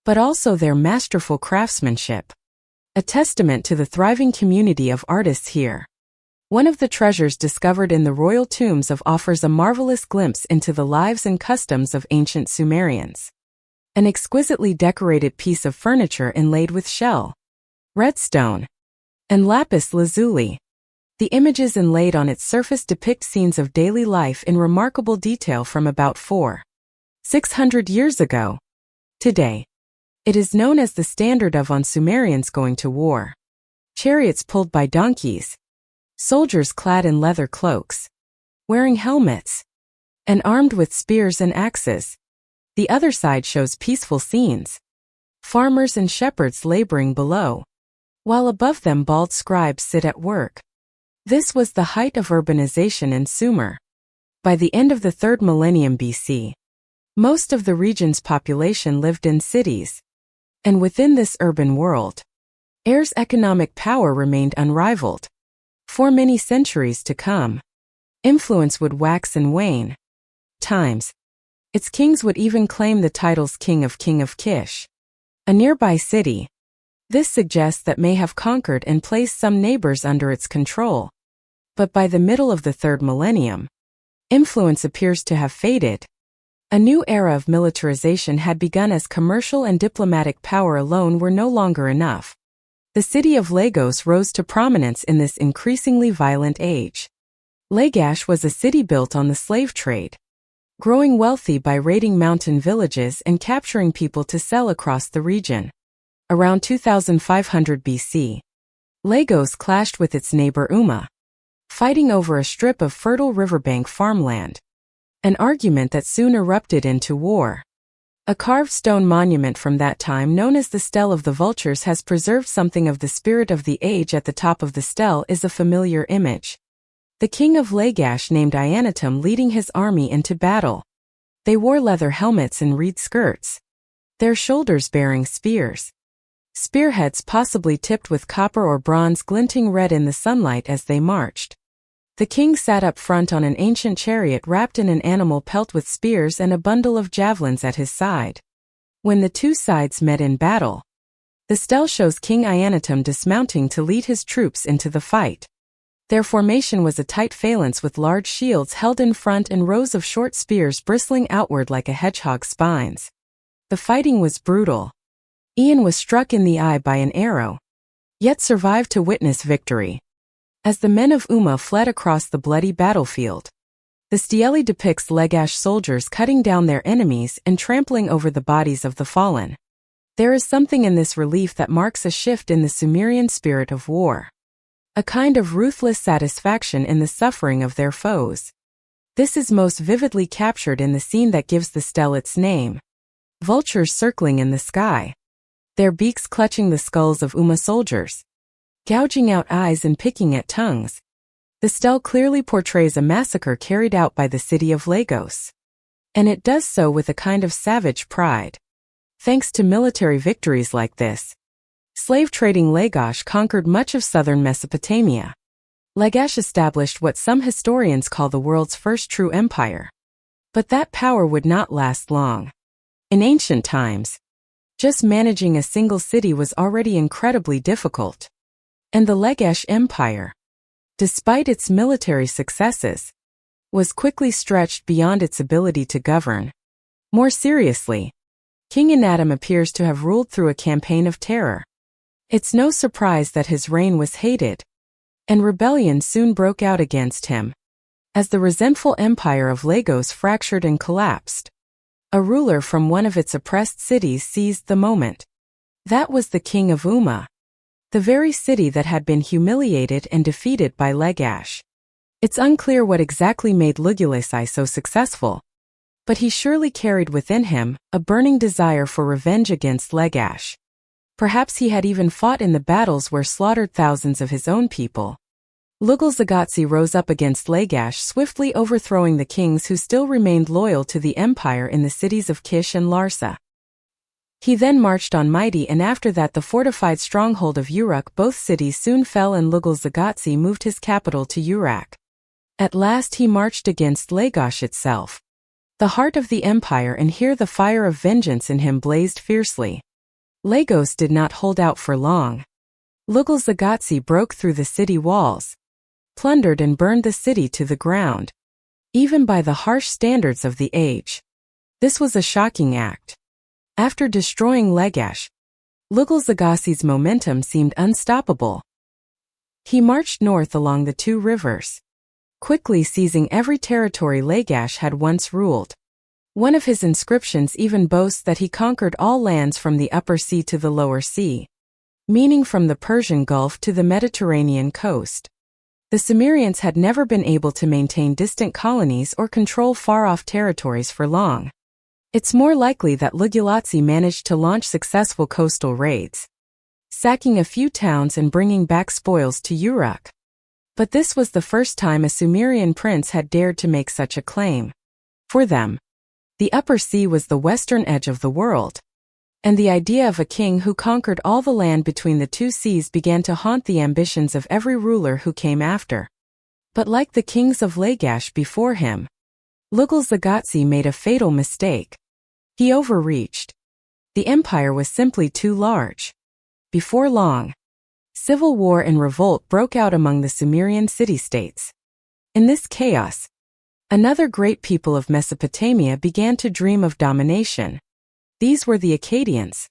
but also their masterful craftsmanship, a testament to the thriving community of artists here. One of the treasures discovered in the royal tombs offers a marvelous glimpse into the lives and customs of ancient Sumerians. An exquisitely decorated piece of furniture inlaid with shell, redstone, and lapis lazuli. The images inlaid on its surface depict scenes of daily life in remarkable detail from about 400–600 years ago. Today, it is known as the standard on Sumerians going to war. Chariots pulled by donkeys, soldiers clad in leather cloaks, wearing helmets, and armed with spears and axes. The other side shows peaceful scenes, farmers and shepherds laboring below, while above them bald scribes sit at work. This was the height of urbanization in Sumer. By the end of the 3rd millennium BC, most of the region's population lived in cities, and within this urban world, Air's economic power remained unrivaled. For many centuries to come, influence would wax and wane. Times, its kings would even claim the titles King of Kish, a nearby city. This suggests that may have conquered and placed some neighbors under its control. But by the middle of the 3rd millennium, influence appears to have faded. A new era of militarization had begun as commercial and diplomatic power alone were no longer enough. The city of Lagos rose to prominence in this increasingly violent age. Lagash was a city built on the slave trade, growing wealthy by raiding mountain villages and capturing people to sell across the region. Around 2500 BC, Lagos clashed with its neighbor Umma, fighting over a strip of fertile riverbank farmland, an argument that soon erupted into war. A carved stone monument from that time known as the Stele of the Vultures has preserved something of the spirit of the age. At the top of the stele is a familiar image. The king of Lagash named Iannatum leading his army into battle. They wore leather helmets and reed skirts, their shoulders bearing spears. Spearheads possibly tipped with copper or bronze glinting red in the sunlight as they marched. The king sat up front on an ancient chariot wrapped in an animal pelt with spears and a bundle of javelins at his side. When the two sides met in battle, the stele shows King Iannatum dismounting to lead his troops into the fight. Their formation was a tight phalanx with large shields held in front and rows of short spears bristling outward like a hedgehog's spines. The fighting was brutal. Ian was struck in the eye by an arrow, yet survived to witness victory. As the men of Umma fled across the bloody battlefield, the stele depicts Lagash soldiers cutting down their enemies and trampling over the bodies of the fallen. There is something in this relief that marks a shift in the Sumerian spirit of war. A kind of ruthless satisfaction in the suffering of their foes. This is most vividly captured in the scene that gives the stele its name. Vultures circling in the sky, their beaks clutching the skulls of Umma soldiers, gouging out eyes and picking at tongues. The stele clearly portrays a massacre carried out by the city of Lagos. And it does so with a kind of savage pride. Thanks to military victories like this, slave-trading Lagash conquered much of southern Mesopotamia. Lagash established what some historians call the world's first true empire. But that power would not last long. In ancient times, just managing a single city was already incredibly difficult. And the Lagash Empire, despite its military successes, was quickly stretched beyond its ability to govern. More seriously, King Iannatum appears to have ruled through a campaign of terror. It's no surprise that his reign was hated, and rebellion soon broke out against him. As the resentful empire of Lagos fractured and collapsed, a ruler from one of its oppressed cities seized the moment. That was the king of Umma, the very city that had been humiliated and defeated by Lagash. It's unclear what exactly made Lugulasi so successful, but he surely carried within him a burning desire for revenge against Lagash. Perhaps he had even fought in the battles where slaughtered thousands of his own people. Lugulzagotsi rose up against Lagash, swiftly overthrowing the kings who still remained loyal to the empire in the cities of Kish and Larsa. He then marched on Mighty, and after that the fortified stronghold of Uruk. Both cities soon fell and Lugulzagotsi moved his capital to Uruk. At last he marched against Lagash itself, the heart of the empire, and here the fire of vengeance in him blazed fiercely. Lagos did not hold out for long. Lugulzagotsi broke through the city walls, plundered and burned the city to the ground, even by the harsh standards of the age. This was a shocking act. After destroying Lagash, Lugulzagotzi's momentum seemed unstoppable. He marched north along the two rivers, quickly seizing every territory Lagash had once ruled. One of his inscriptions even boasts that he conquered all lands from the Upper Sea to the Lower Sea, meaning from the Persian Gulf to the Mediterranean coast. The Sumerians had never been able to maintain distant colonies or control far-off territories for long. It's more likely that Lugulzagotsi managed to launch successful coastal raids, sacking a few towns and bringing back spoils to Uruk. But this was the first time a Sumerian prince had dared to make such a claim. For them, the Upper Sea was the western edge of the world, and the idea of a king who conquered all the land between the two seas began to haunt the ambitions of every ruler who came after. But like the kings of Lagash before him, Lugulzagotsi made a fatal mistake. He overreached. The empire was simply too large. Before long, civil war and revolt broke out among the Sumerian city-states. In this chaos, another great people of Mesopotamia began to dream of domination. These were the Akkadians,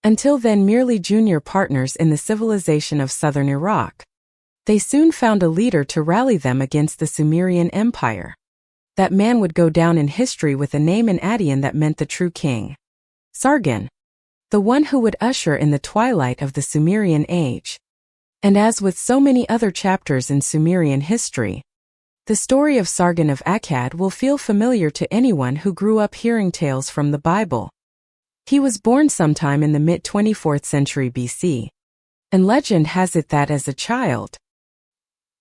until then merely junior partners in the civilization of southern Iraq. They soon found a leader to rally them against the Sumerian Empire. That man would go down in history with a name in Adian that meant the true king. Sargon, the one who would usher in the twilight of the Sumerian age. And as with so many other chapters in Sumerian history, the story of Sargon of Akkad will feel familiar to anyone who grew up hearing tales from the Bible. He was born sometime in the mid-24th century BC, and legend has it that as a child,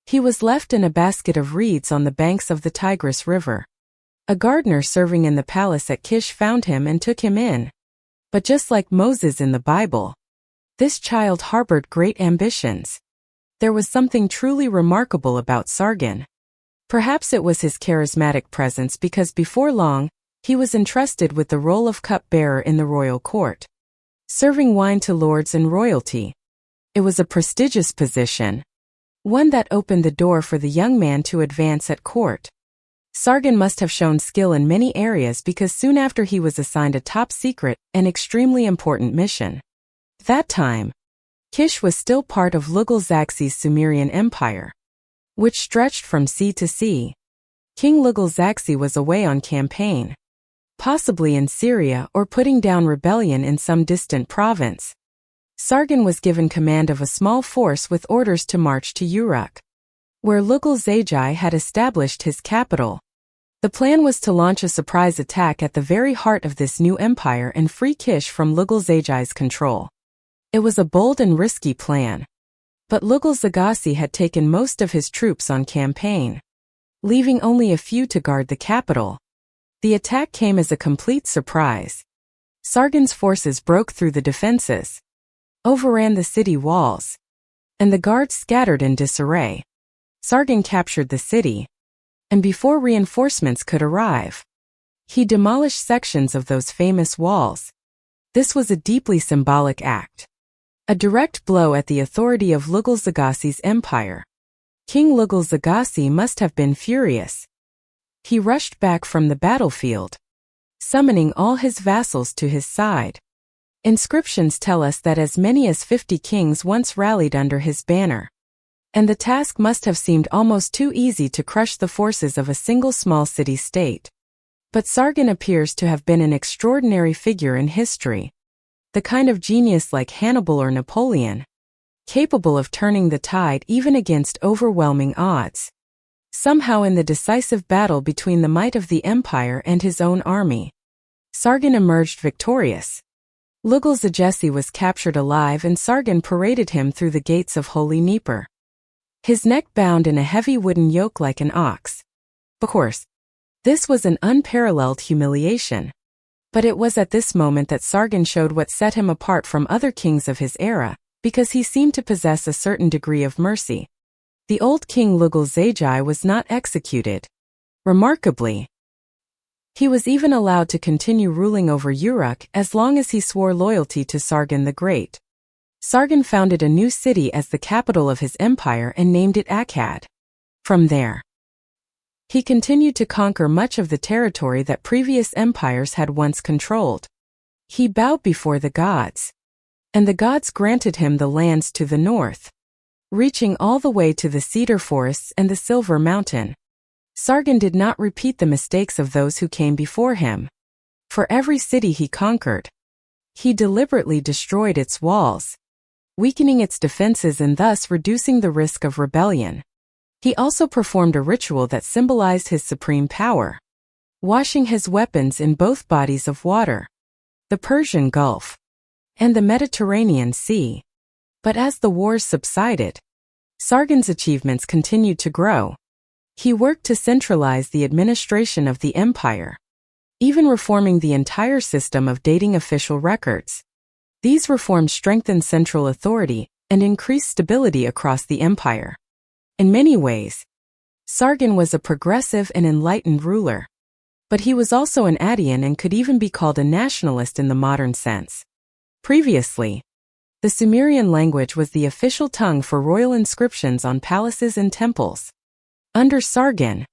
he was left in a basket of reeds on the banks of the Tigris River. A gardener serving in the palace at Kish found him and took him in. But just like Moses in the Bible, this child harbored great ambitions. There was something truly remarkable about Sargon. Perhaps it was his charismatic presence, because before long, he was entrusted with the role of cup-bearer in the royal court, serving wine to lords and royalty. It was a prestigious position, one that opened the door for the young man to advance at court. Sargon must have shown skill in many areas, because soon after he was assigned a top-secret and extremely important mission. At that time, Kish was still part of Lugal-Zaxi's Sumerian Empire, which stretched from sea to sea. King Lugal-Zaxi was away on campaign, possibly in Syria or putting down rebellion in some distant province. Sargon was given command of a small force with orders to march to Uruk, where Lugal-Zagi had established his capital. The plan was to launch a surprise attack at the very heart of this new empire and free Kish from Lugal-Zagi's control. It was a bold and risky plan, but Lugal-Zagasi had taken most of his troops on campaign, leaving only a few to guard the capital. The attack came as a complete surprise. Sargon's forces broke through the defenses, overran the city walls, and the guards scattered in disarray. Sargon captured the city, and before reinforcements could arrive, he demolished sections of those famous walls. This was a deeply symbolic act, a direct blow at the authority of Lugal-Zagasi's empire. King Lugal-Zagasi must have been furious. He rushed back from the battlefield, summoning all his vassals to his side. Inscriptions tell us that as many as 50 kings once rallied under his banner, and the task must have seemed almost too easy to crush the forces of a single small city-state. But Sargon appears to have been an extraordinary figure in history, the kind of genius like Hannibal or Napoleon, capable of turning the tide even against overwhelming odds. Somehow, in the decisive battle between the might of the empire and his own army, Sargon emerged victorious. Lugal-Zagasi was captured alive, and Sargon paraded him through the gates of Holy Dnieper, his neck bound in a heavy wooden yoke like an ox. Of course, this was an unparalleled humiliation. But it was at this moment that Sargon showed what set him apart from other kings of his era, because he seemed to possess a certain degree of mercy. The old king Lugal-Zagi was not executed. Remarkably, he was even allowed to continue ruling over Uruk as long as he swore loyalty to Sargon the Great. Sargon founded a new city as the capital of his empire and named it Akkad. From there, he continued to conquer much of the territory that previous empires had once controlled. He bowed before the gods, and the gods granted him the lands to the north, reaching all the way to the cedar forests and the Silver Mountain. Sargon did not repeat the mistakes of those who came before him. For every city he conquered, he deliberately destroyed its walls, weakening its defenses and thus reducing the risk of rebellion. He also performed a ritual that symbolized his supreme power, washing his weapons in both bodies of water, the Persian Gulf and the Mediterranean Sea. But as the wars subsided, Sargon's achievements continued to grow. He worked to centralize the administration of the empire, even reforming the entire system of dating official records. These reforms strengthened central authority and increased stability across the empire. In many ways, Sargon was a progressive and enlightened ruler. But he was also an Adian and could even be called a nationalist in the modern sense. Previously, the Sumerian language was the official tongue for royal inscriptions on palaces and temples. Under Sargon,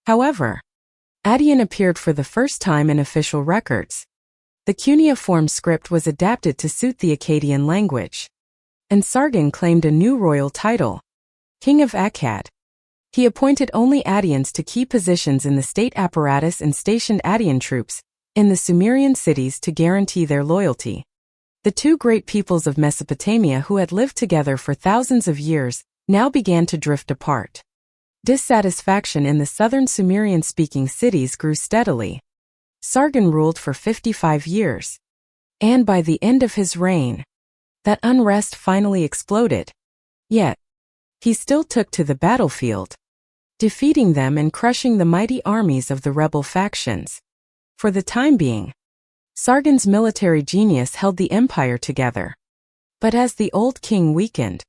however, Adian appeared for the first time in official records. The cuneiform script was adapted to suit the Akkadian language, and Sargon claimed a new royal title, King of Akkad. He appointed only Adians to key positions in the state apparatus and stationed Adian troops in the Sumerian cities to guarantee their loyalty. The two great peoples of Mesopotamia, who had lived together for thousands of years, now began to drift apart. Dissatisfaction in the southern Sumerian-speaking cities grew steadily. Sargon ruled for 55 years. And by the end of his reign, that unrest finally exploded. Yet, he still took to the battlefield, defeating them and crushing the mighty armies of the rebel factions. For the time being, Sargon's military genius held the empire together. But as the old king weakened,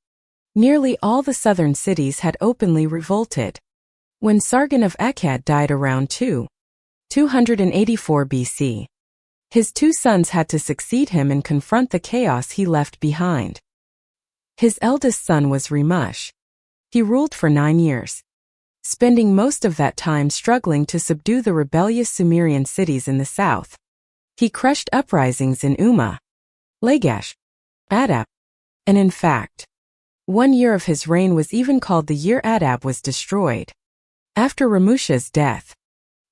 nearly all the southern cities had openly revolted. When Sargon of Akkad died around 284 BC, his two sons had to succeed him and confront the chaos he left behind. His eldest son was Remush. He ruled for 9 years, spending most of that time struggling to subdue the rebellious Sumerian cities in the south. He crushed uprisings in Umma, Lagash, Adab, and in fact, 1 year of his reign was even called the year Adab was destroyed. After Ramush's death,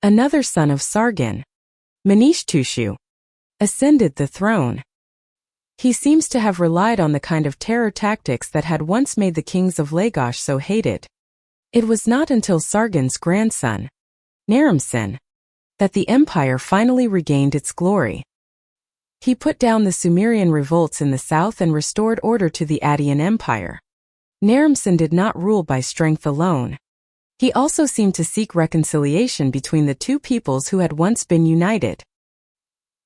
another son of Sargon, Manishtushu, ascended the throne. He seems to have relied on the kind of terror tactics that had once made the kings of Lagash so hated. It was not until Sargon's grandson, Naram-Sin, that the empire finally regained its glory. He put down the Sumerian revolts in the south and restored order to the Adian Empire. Naram-Sin did not rule by strength alone. He also seemed to seek reconciliation between the two peoples who had once been united.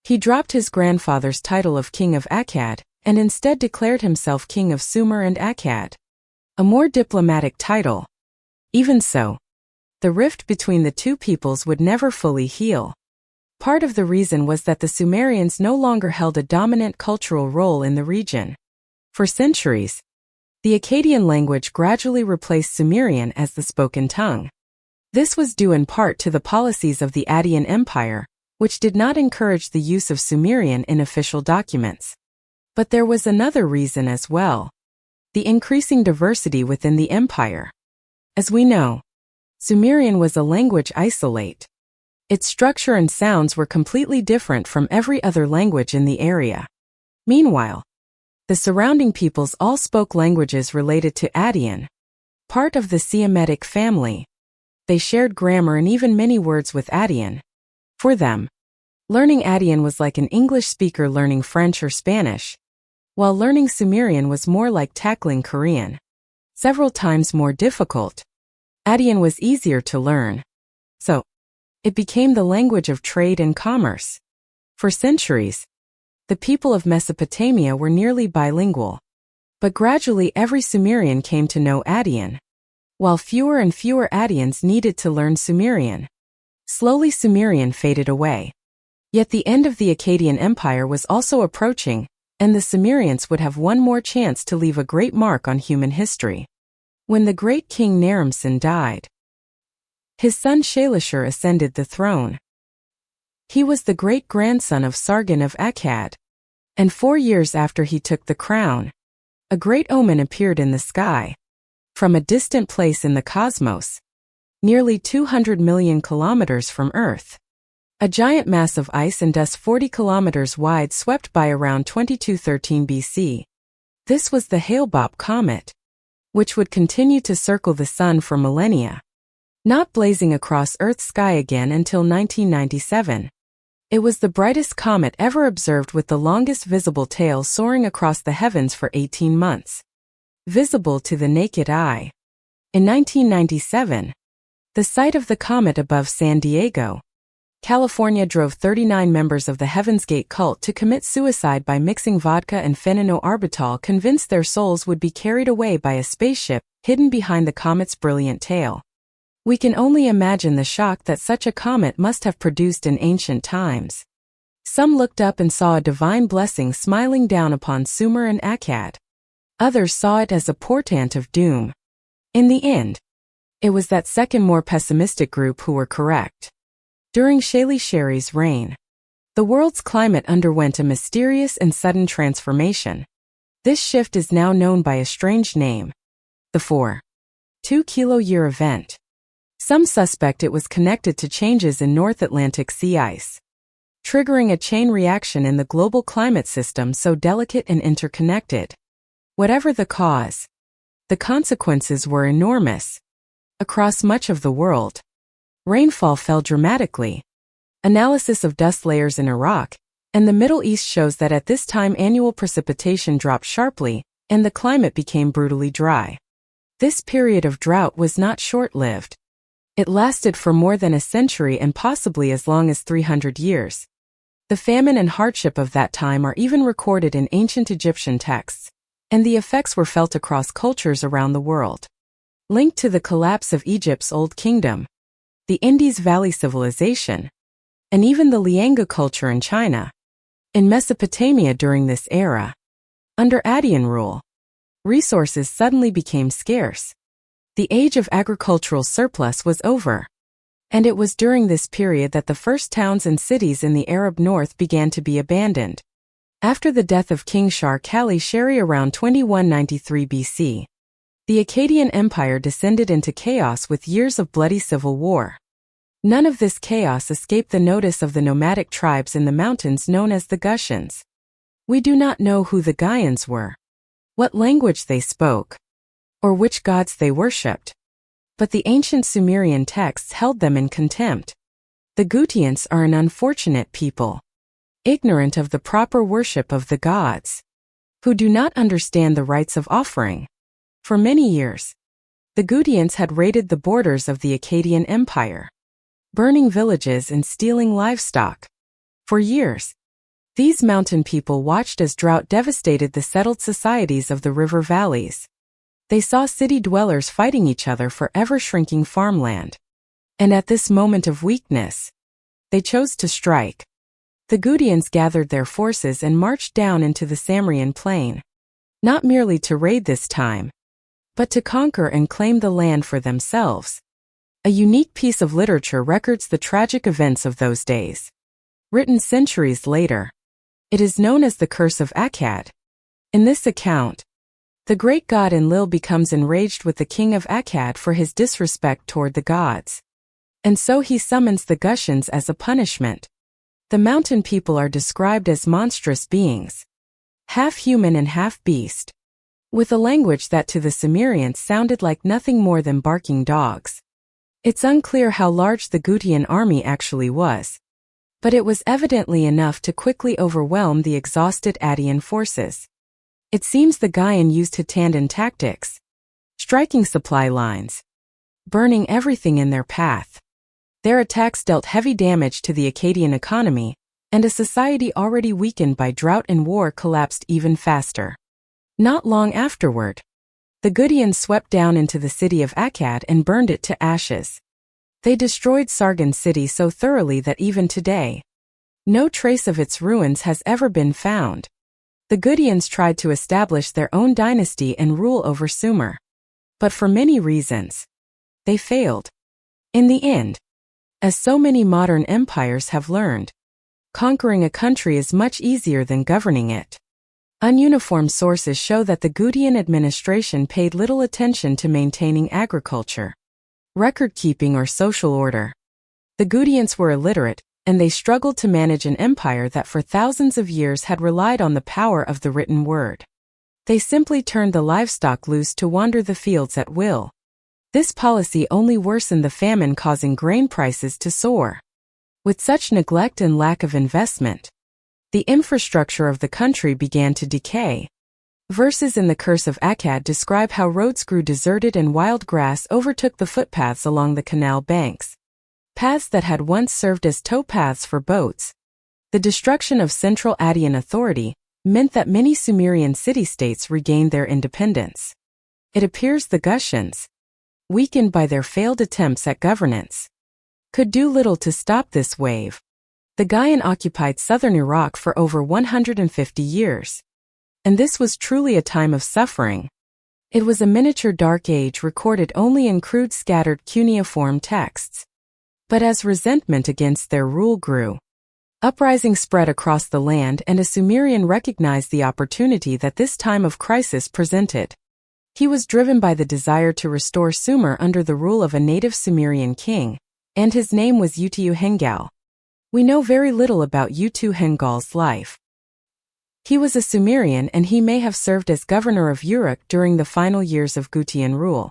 He dropped his grandfather's title of King of Akkad, and instead declared himself King of Sumer and Akkad, a more diplomatic title. Even so, the rift between the two peoples would never fully heal. Part of the reason was that the Sumerians no longer held a dominant cultural role in the region. For centuries, the Akkadian language gradually replaced Sumerian as the spoken tongue. This was due in part to the policies of the Adian Empire, which did not encourage the use of Sumerian in official documents. But there was another reason as well: the increasing diversity within the empire. As we know, Sumerian was a language isolate. Its structure and sounds were completely different from every other language in the area. Meanwhile, the surrounding peoples all spoke languages related to Adian, part of the Semitic family. They shared grammar and even many words with Adian. For them, learning Adian was like an English speaker learning French or Spanish, while learning Sumerian was more like tackling Korean. Several times more difficult. Adian was easier to learn, so it became the language of trade and commerce. For centuries, the people of Mesopotamia were nearly bilingual, but gradually every Sumerian came to know Adian, while fewer and fewer Adians needed to learn Sumerian. Slowly Sumerian faded away. Yet the end of the Akkadian Empire was also approaching, and the Sumerians would have one more chance to leave a great mark on human history. When the great king Naram-Sin died, his son Shalashar ascended the throne. He was the great-grandson of Sargon of Akkad, and 4 years after he took the crown, a great omen appeared in the sky. From a distant place in the cosmos, nearly 200 million kilometers from Earth, a giant mass of ice and dust 40 kilometers wide swept by around 2213 BC. This was the Hale-Bopp comet, which would continue to circle the sun for millennia, not blazing across Earth's sky again until 1997. It was the brightest comet ever observed, with the longest visible tail soaring across the heavens for 18 months, visible to the naked eye. In 1997, the sight of the comet above San Diego, California drove 39 members of the Heaven's Gate cult to commit suicide by mixing vodka and phenobarbital, convinced their souls would be carried away by a spaceship hidden behind the comet's brilliant tail. We can only imagine the shock that such a comet must have produced in ancient times. Some looked up and saw a divine blessing smiling down upon Sumer and Akkad. Others saw it as a portent of doom. In the end, it was that second, more pessimistic group who were correct. During Shalashari's reign, the world's climate underwent a mysterious and sudden transformation. This shift is now known by a strange name: the 4.2 kilo-year event. Some suspect it was connected to changes in North Atlantic sea ice, triggering a chain reaction in the global climate system so delicate and interconnected. Whatever the cause, the consequences were enormous. Across much of the world, rainfall fell dramatically. Analysis of dust layers in Iraq, And the Middle East shows that at this time annual precipitation dropped sharply, and the climate became brutally dry. This period of drought was not short-lived. It lasted for more than a century and possibly as long as 300 years. The famine and hardship of that time are even recorded in ancient Egyptian texts, and the effects were felt across cultures around the world. Linked to the collapse of Egypt's Old Kingdom, the Indus Valley Civilization, and even the Lianga culture in China. In Mesopotamia during this era, under Addian rule, resources suddenly became scarce. The age of agricultural surplus was over. And it was during this period that the first towns and cities in the Arab north began to be abandoned. After the death of King Shar-Kali-Sheri around 2193 BC, the Akkadian Empire descended into chaos with years of bloody civil war. None of this chaos escaped the notice of the nomadic tribes in the mountains known as the Gutians. We do not know who the Guyans were, what language they spoke, or which gods they worshipped. But the ancient Sumerian texts held them in contempt. The Gutians are an unfortunate people, ignorant of the proper worship of the gods, who do not understand the rites of offering. For many years, the Gutians had raided the borders of the Akkadian Empire, burning villages and stealing livestock. For years, these mountain people watched as drought devastated the settled societies of the river valleys. They saw city dwellers fighting each other for ever-shrinking farmland. And at this moment of weakness, they chose to strike. The Gutians gathered their forces and marched down into the Sumerian plain, not merely to raid this time, but to conquer and claim the land for themselves. A unique piece of literature records the tragic events of those days. Written centuries later, it is known as the Curse of Akkad. In this account, the great god Enlil becomes enraged with the king of Akkad for his disrespect toward the gods. And so he summons the Gutians as a punishment. The mountain people are described as monstrous beings, half human and half beast, with a language that to the Sumerians sounded like nothing more than barking dogs. It's unclear how large the Gutian army actually was, but it was evidently enough to quickly overwhelm the exhausted Addian forces. It seems the Gaian used Hittite tactics, striking supply lines, burning everything in their path. Their attacks dealt heavy damage to the Akkadian economy, and a society already weakened by drought and war collapsed even faster. Not long afterward, the Gutians swept down into the city of Akkad and burned it to ashes. They destroyed Sargon city so thoroughly that even today, no trace of its ruins has ever been found. The Gutians tried to establish their own dynasty and rule over Sumer. But for many reasons, they failed. In the end, as so many modern empires have learned, conquering a country is much easier than governing it. Ununiform sources show that the Gutian administration paid little attention to maintaining agriculture, record-keeping or social order. The Gutians were illiterate, and they struggled to manage an empire that for thousands of years had relied on the power of the written word. They simply turned the livestock loose to wander the fields at will. This policy only worsened the famine, causing grain prices to soar. With such neglect and lack of investment, the infrastructure of the country began to decay. Verses in the Curse of Akkad describe how roads grew deserted and wild grass overtook the footpaths along the canal banks, paths that had once served as towpaths for boats. The destruction of central Addian authority meant that many Sumerian city-states regained their independence. It appears the Gutians, weakened by their failed attempts at governance, could do little to stop this wave. The Gaian occupied southern Iraq for over 150 years. And this was truly a time of suffering. It was a miniature Dark Age recorded only in crude scattered cuneiform texts. But as resentment against their rule grew, uprising spread across the land, and a Sumerian recognized the opportunity that this time of crisis presented. He was driven by the desire to restore Sumer under the rule of a native Sumerian king, and his name was Utu-Hengal. We know very little about Utu-Hengal's life. He was a Sumerian, and he may have served as governor of Uruk during the final years of Gutian rule.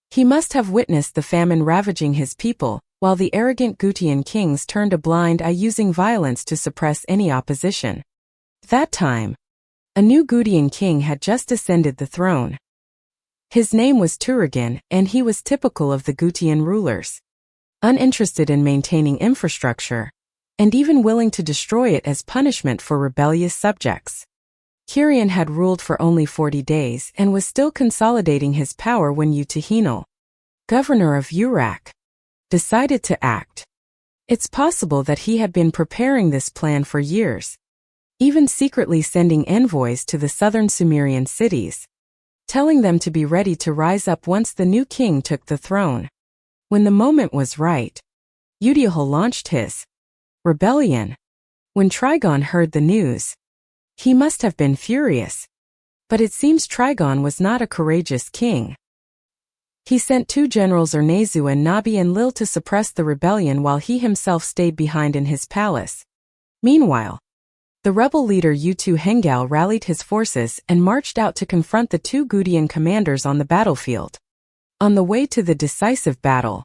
He must have witnessed the famine ravaging his people, while the arrogant Gutian kings turned a blind eye using violence to suppress any opposition. That time, a new Gutian king had just ascended the throne. His name was Turrigan, and he was typical of the Gutian rulers. Uninterested in maintaining infrastructure, and even willing to destroy it as punishment for rebellious subjects. Kirian had ruled for only 40 days and was still consolidating his power when Utuhinal, governor of Uruk, decided to act. It's possible that he had been preparing this plan for years, even secretly sending envoys to the southern Sumerian cities, telling them to be ready to rise up once the new king took the throne. When the moment was right, Utuhinal launched his rebellion. When Trigon heard the news, he must have been furious. But it seems Trigon was not a courageous king. He sent 2 generals Ernezu and Nabi and Lil to suppress the rebellion while he himself stayed behind in his palace. Meanwhile, the rebel leader Utuhingal rallied his forces and marched out to confront the 2 Gutian commanders on the battlefield. On the way to the decisive battle,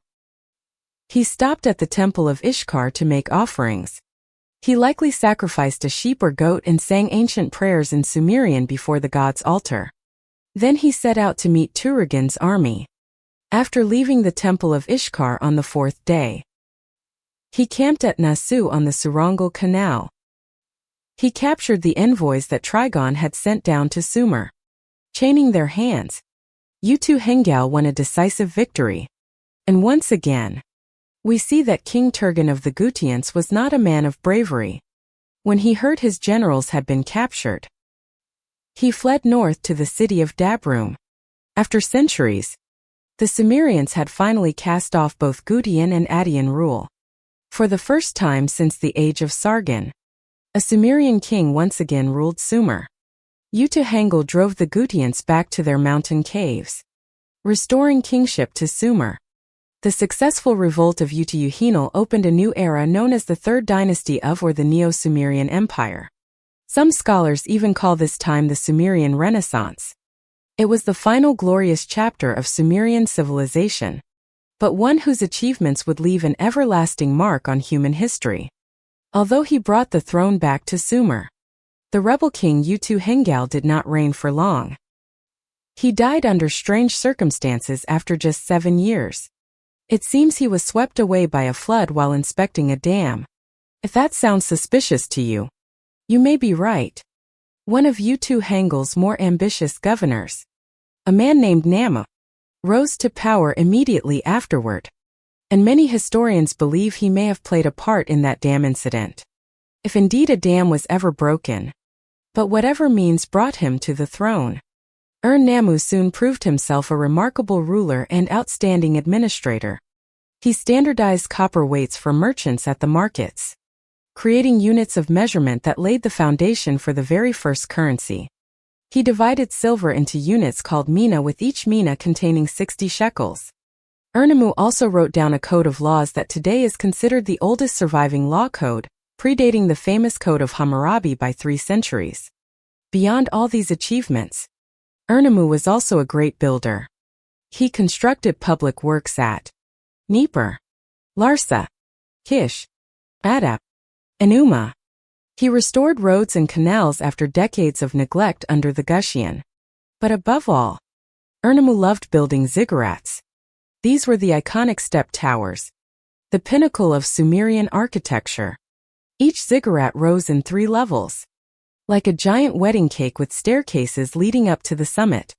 he stopped at the temple of Ishkar to make offerings. He likely sacrificed a sheep or goat and sang ancient prayers in Sumerian before the god's altar. Then he set out to meet Turrigan's army. After leaving the temple of Ishkar on the 4th day, he camped at Nasu on the Surangal Canal. He captured the envoys that Trigon had sent down to Sumer. Chaining their hands, Utuhingal won a decisive victory. And once again, we see that King Turgan of the Gutians was not a man of bravery. When he heard his generals had been captured, he fled north to the city of Dabrum. After centuries, the Sumerians had finally cast off both Gutian and Attian rule. For the first time since the age of Sargon, a Sumerian king once again ruled Sumer. Utuhingal drove the Gutians back to their mountain caves, restoring kingship to Sumer. The successful revolt of Utuhinal opened a new era known as the Third Dynasty of or the Neo-Sumerian Empire. Some scholars even call this time the Sumerian Renaissance. It was the final glorious chapter of Sumerian civilization, but one whose achievements would leave an everlasting mark on human history. Although he brought the throne back to Sumer, the rebel king Utuhingal did not reign for long. He died under strange circumstances after just 7 years. It seems he was swept away by a flood while inspecting a dam. If that sounds suspicious to you, you may be right. One of Utuhingal's more ambitious governors, a man named Nama, rose to power immediately afterward, and many historians believe he may have played a part in that dam incident, if indeed a dam was ever broken. But whatever means brought him to the throne, Namu soon proved himself a remarkable ruler and outstanding administrator. He standardized copper weights for merchants at the markets, creating units of measurement that laid the foundation for the very first currency. He divided silver into units called mina, with each mina containing 60 shekels. Namu also wrote down a code of laws that today is considered the oldest surviving law code, predating the famous Code of Hammurabi by 3 centuries. Beyond all these achievements, Namu was also a great builder. He constructed public works at Nippur, Larsa, Kish, Adap, and Umma. He restored roads and canals after decades of neglect under the Gutian. But above all, Namu loved building ziggurats. These were the iconic step towers, the pinnacle of Sumerian architecture. Each ziggurat rose in 3 levels, like a giant wedding cake with staircases leading up to the summit.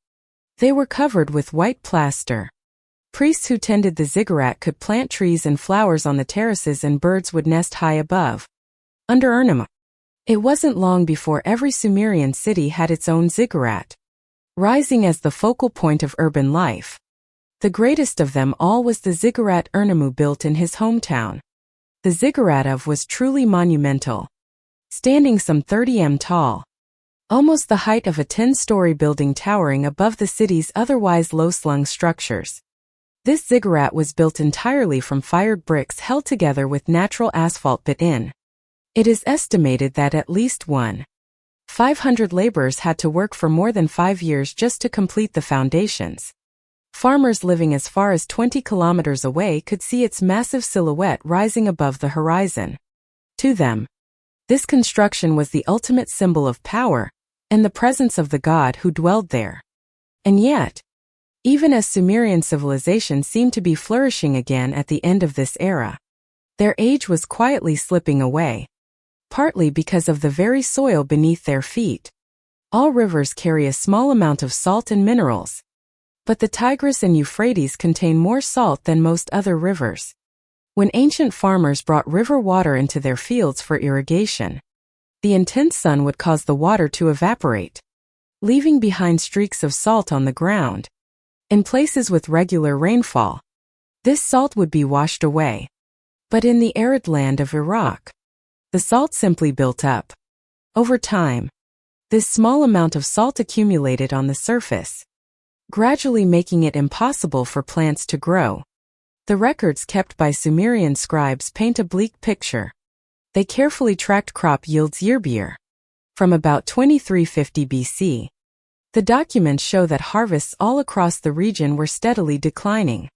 They were covered with white plaster. Priests who tended the ziggurat could plant trees and flowers on the terraces, and birds would nest high above. Under Namu, it wasn't long before every Sumerian city had its own ziggurat, rising as the focal point of urban life. The greatest of them all was the ziggurat Namu built in his hometown. The ziggurat of was truly monumental, standing some 30 m tall, almost the height of a 10-story building towering above the city's otherwise low-slung structures. This ziggurat was built entirely from fired bricks held together with natural asphalt bit in. It is estimated that at least 500 laborers had to work for more than 5 years just to complete the foundations. Farmers living as far as 20 kilometers away could see its massive silhouette rising above the horizon. To them, this construction was the ultimate symbol of power and the presence of the god who dwelled there. And yet, even as Sumerian civilization seemed to be flourishing again at the end of this era, their age was quietly slipping away, partly because of the very soil beneath their feet. All rivers carry a small amount of salt and minerals, but the Tigris and Euphrates contain more salt than most other rivers. When ancient farmers brought river water into their fields for irrigation, the intense sun would cause the water to evaporate, leaving behind streaks of salt on the ground. In places with regular rainfall, this salt would be washed away. But in the arid land of Iraq, the salt simply built up. Over time, this small amount of salt accumulated on the surface, gradually making it impossible for plants to grow. The records kept by Sumerian scribes paint a bleak picture. They carefully tracked crop yields year by year. From about 2350 BC, the documents show that harvests all across the region were steadily declining.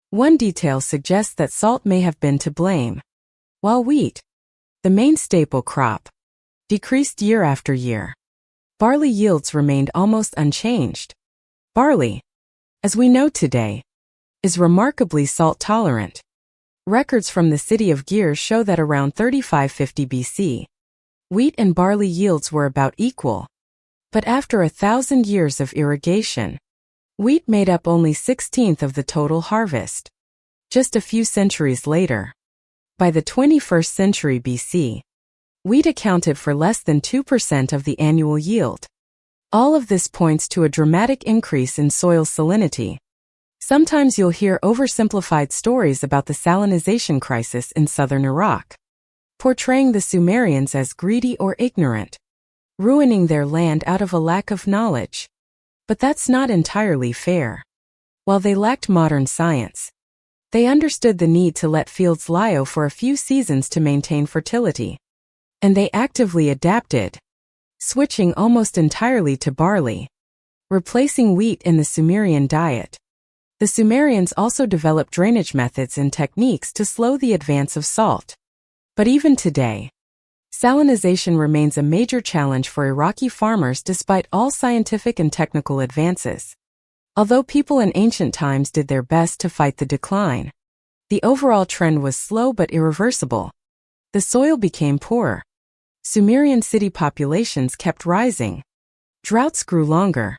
One detail suggests that salt may have been to blame. While wheat, the main staple crop, decreased year after year, barley yields remained almost unchanged. Barley, as we know today, is remarkably salt-tolerant. Records from the city of Gir show that around 3550 BC, wheat and barley yields were about equal. But after 1,000 years of irrigation, wheat made up only 1/16 of the total harvest. Just a few centuries later, by the 21st century BC, wheat accounted for less than 2% of the annual yield. All of this points to a dramatic increase in soil salinity. Sometimes you'll hear oversimplified stories about the salinization crisis in southern Iraq, portraying the Sumerians as greedy or ignorant, ruining their land out of a lack of knowledge. But that's not entirely fair. While they lacked modern science, they understood the need to let fields lie for a few seasons to maintain fertility. And they actively adapted, switching almost entirely to barley, replacing wheat in the Sumerian diet. The Sumerians also developed drainage methods and techniques to slow the advance of salt. But even today, salinization remains a major challenge for Iraqi farmers despite all scientific and technical advances. Although people in ancient times did their best to fight the decline, the overall trend was slow but irreversible. The soil became poorer. Sumerian city populations kept rising. Droughts grew longer,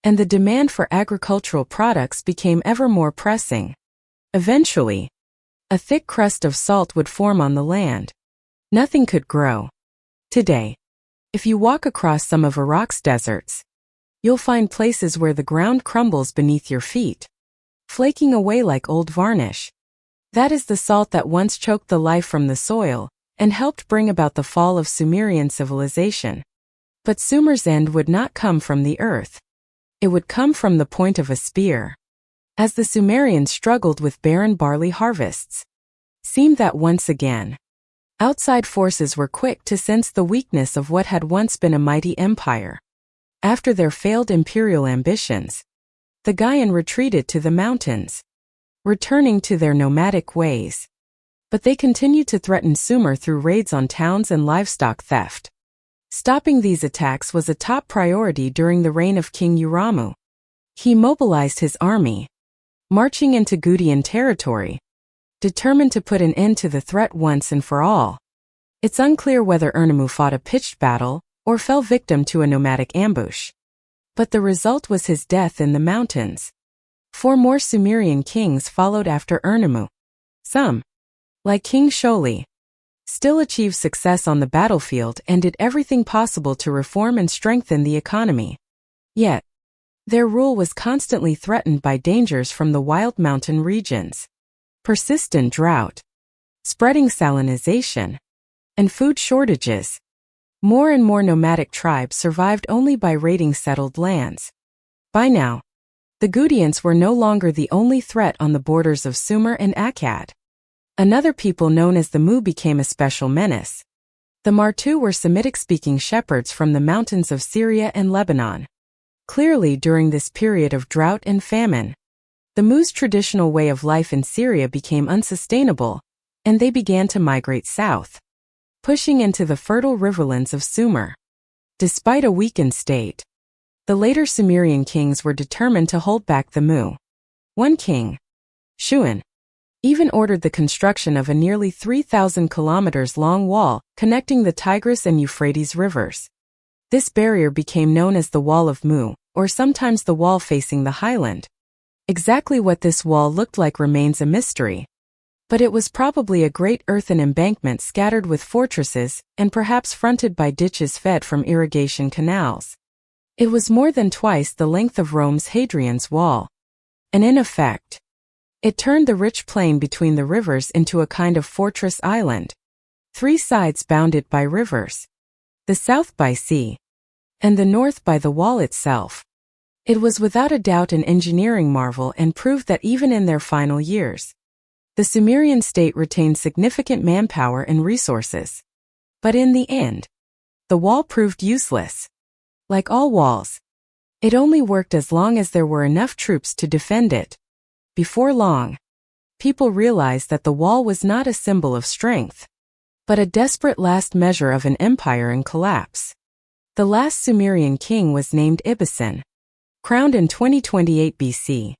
and the demand for agricultural products became ever more pressing. Eventually, a thick crust of salt would form on the land. Nothing could grow. Today, if you walk across some of Iraq's deserts, you'll find places where the ground crumbles beneath your feet, flaking away like old varnish. That is the salt that once choked the life from the soil and helped bring about the fall of Sumerian civilization. But Sumer's end would not come from the earth. It would come from the point of a spear. As the Sumerians struggled with barren barley harvests, seemed that once again, outside forces were quick to sense the weakness of what had once been a mighty empire. After their failed imperial ambitions, the Gaian retreated to the mountains, returning to their nomadic ways. But they continued to threaten Sumer through raids on towns and livestock theft. Stopping these attacks was a top priority during the reign of King Uramu. He mobilized his army, marching into Gudian territory, determined to put an end to the threat once and for all. It's unclear whether Uramu fought a pitched battle or fell victim to a nomadic ambush. But the result was his death in the mountains. 4 more Sumerian kings followed after Uramu. Some, like King Sholi, still achieved success on the battlefield and did everything possible to reform and strengthen the economy. Yet, their rule was constantly threatened by dangers from the wild mountain regions. Persistent drought, spreading salinization, and food shortages. More and more nomadic tribes survived only by raiding settled lands. By now, the Gudians were no longer the only threat on the borders of Sumer and Akkad. Another people known as the Mu became a special menace. The Martu were Semitic-speaking shepherds from the mountains of Syria and Lebanon. Clearly, during this period of drought and famine, The Mu's traditional way of life in Syria became unsustainable, and they began to migrate south, pushing into the fertile riverlands of Sumer. Despite a weakened state, the later Sumerian kings were determined to hold back the Mu. One king, Shuan, even ordered the construction of a nearly 3,000 kilometers long wall connecting the Tigris and Euphrates rivers. This barrier became known as the Wall of Mu, or sometimes the wall facing the highland. Exactly what this wall looked like remains a mystery, but it was probably a great earthen embankment scattered with fortresses and perhaps fronted by ditches fed from irrigation canals. It was more than twice the length of Rome's Hadrian's Wall, and in effect, it turned the rich plain between the rivers into a kind of fortress island. 3 sides bounded by rivers, the south by sea, and the north by the wall itself. It was without a doubt an engineering marvel and proved that even in their final years, the Sumerian state retained significant manpower and resources. But in the end, the wall proved useless. Like all walls, it only worked as long as there were enough troops to defend it. Before long, people realized that the wall was not a symbol of strength, but a desperate last measure of an empire in collapse. The last Sumerian king was named Ibisen, crowned in 2028 BC.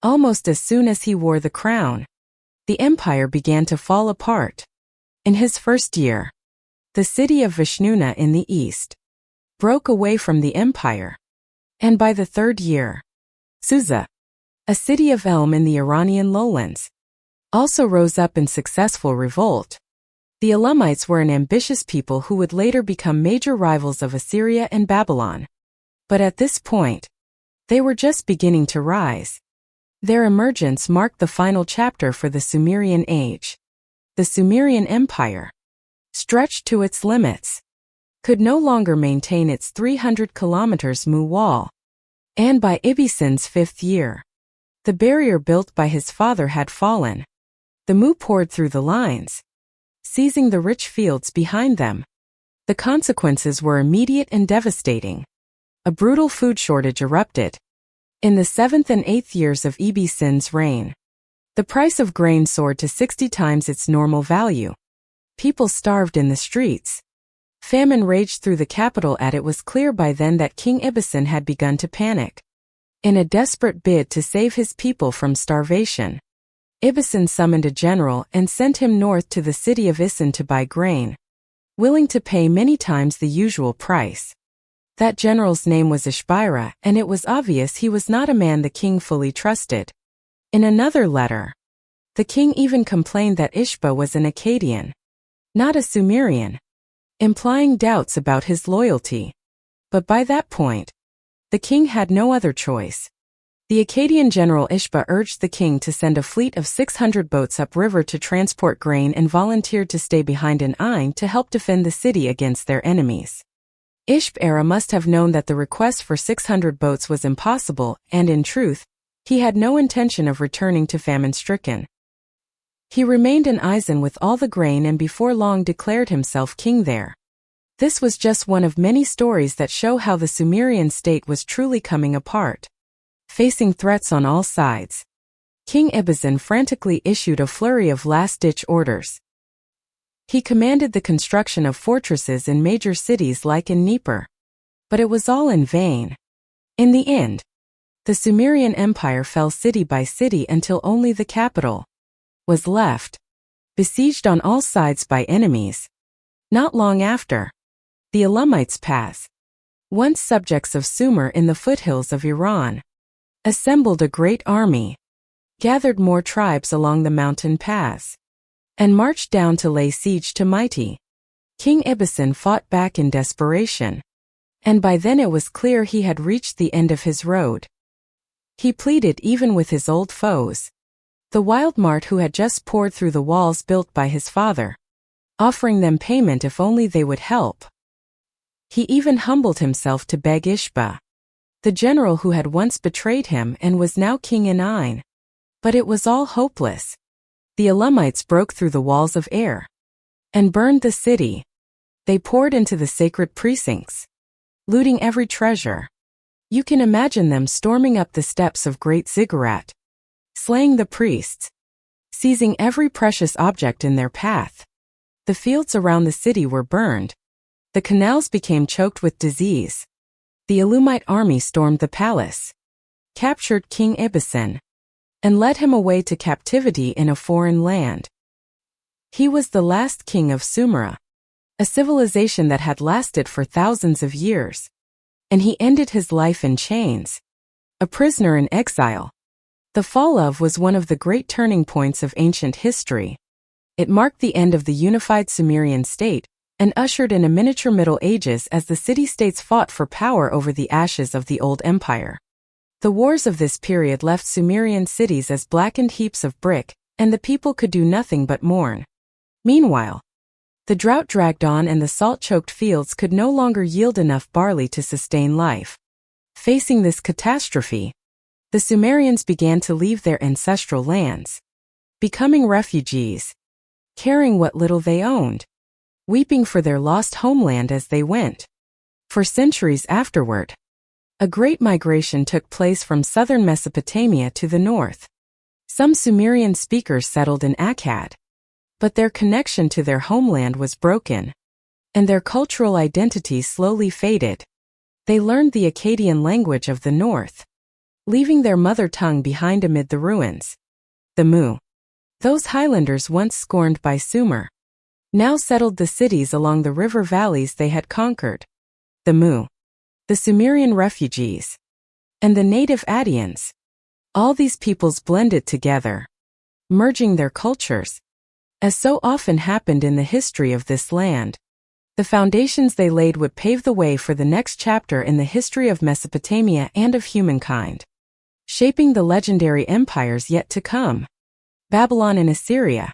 Almost as soon as he wore the crown, the empire began to fall apart. In his first year, the city of Vishnuna in the east broke away from the empire, and by the 3rd year, Susa, a city of Elm in the Iranian lowlands, also rose up in successful revolt. The Elamites were an ambitious people who would later become major rivals of Assyria and Babylon. But at this point, they were just beginning to rise. Their emergence marked the final chapter for the Sumerian age. The Sumerian Empire, stretched to its limits, could no longer maintain its 300 kilometers Mu wall. And by Ibisen's 5th year, the barrier built by his father had fallen. The Mu poured through the lines, seizing the rich fields behind them. The consequences were immediate and devastating. A brutal food shortage erupted. In the 7th and 8th years of Ibisen's reign, the price of grain soared to 60 times its normal value. People starved in the streets. Famine raged through the capital, and it was clear by then that King Ibisen had begun to panic. In a desperate bid to save his people from starvation, Ibisen summoned a general and sent him north to the city of Isin to buy grain, willing to pay many times the usual price. That general's name was Ishbira, and it was obvious he was not a man the king fully trusted. In another letter, the king even complained that Ishba was an Akkadian, not a Sumerian, implying doubts about his loyalty. But by that point, the king had no other choice. The Akkadian general Ishba urged the king to send a fleet of 600 boats upriver to transport grain and volunteered to stay behind in Ain to help defend the city against their enemies. Ishba must have known that the request for 600 boats was impossible, and in truth, he had no intention of returning to famine-stricken. He remained in Isin with all the grain and before long declared himself king there. This was just one of many stories that show how the Sumerian state was truly coming apart. Facing threats on all sides, King Ibisen frantically issued a flurry of last-ditch orders. He commanded the construction of fortresses in major cities like in Nippur. But it was all in vain. In the end, the Sumerian Empire fell city by city until only the capital was left, besieged on all sides by enemies. Not long after, the Elamites pass, once subjects of Sumer in the foothills of Iran, assembled a great army, gathered more tribes along the mountain paths, and marched down to lay siege to Mighty. King Ibisen fought back in desperation, and by then it was clear he had reached the end of his road. He pleaded even with his old foes, the wild mart who had just poured through the walls built by his father, offering them payment if only they would help. He even humbled himself to beg Ishba, the general who had once betrayed him and was now king in Ain. But it was all hopeless. The Elamites broke through the walls of air and burned the city. They poured into the sacred precincts, looting every treasure. You can imagine them storming up the steps of Great Ziggurat, slaying the priests, seizing every precious object in their path. The fields around the city were burned. The canals became choked with disease. The Elumite army stormed the palace, captured King Ibisen, and led him away to captivity in a foreign land. He was the last king of Sumer, a civilization that had lasted for thousands of years. And he ended his life in chains, a prisoner in exile. The fall of was one of the great turning points of ancient history. It marked the end of the unified Sumerian state and ushered in a miniature Middle Ages as the city-states fought for power over the ashes of the old empire. The wars of this period left Sumerian cities as blackened heaps of brick, and the people could do nothing but mourn. Meanwhile, the drought dragged on and the salt-choked fields could no longer yield enough barley to sustain life. Facing this catastrophe, the Sumerians began to leave their ancestral lands, becoming refugees, carrying what little they owned, weeping for their lost homeland as they went. For centuries afterward, a great migration took place from southern Mesopotamia to the north. Some Sumerian speakers settled in Akkad, but their connection to their homeland was broken, and their cultural identity slowly faded. They learned the Akkadian language of the north, leaving their mother tongue behind amid the ruins. The Mu, those highlanders once scorned by Sumer, now settled the cities along the river valleys they had conquered. The Mu, the Sumerian refugees, and the native Adians, all these peoples blended together, merging their cultures. As so often happened in the history of this land, the foundations they laid would pave the way for the next chapter in the history of Mesopotamia and of humankind, shaping the legendary empires yet to come. Babylon and Assyria.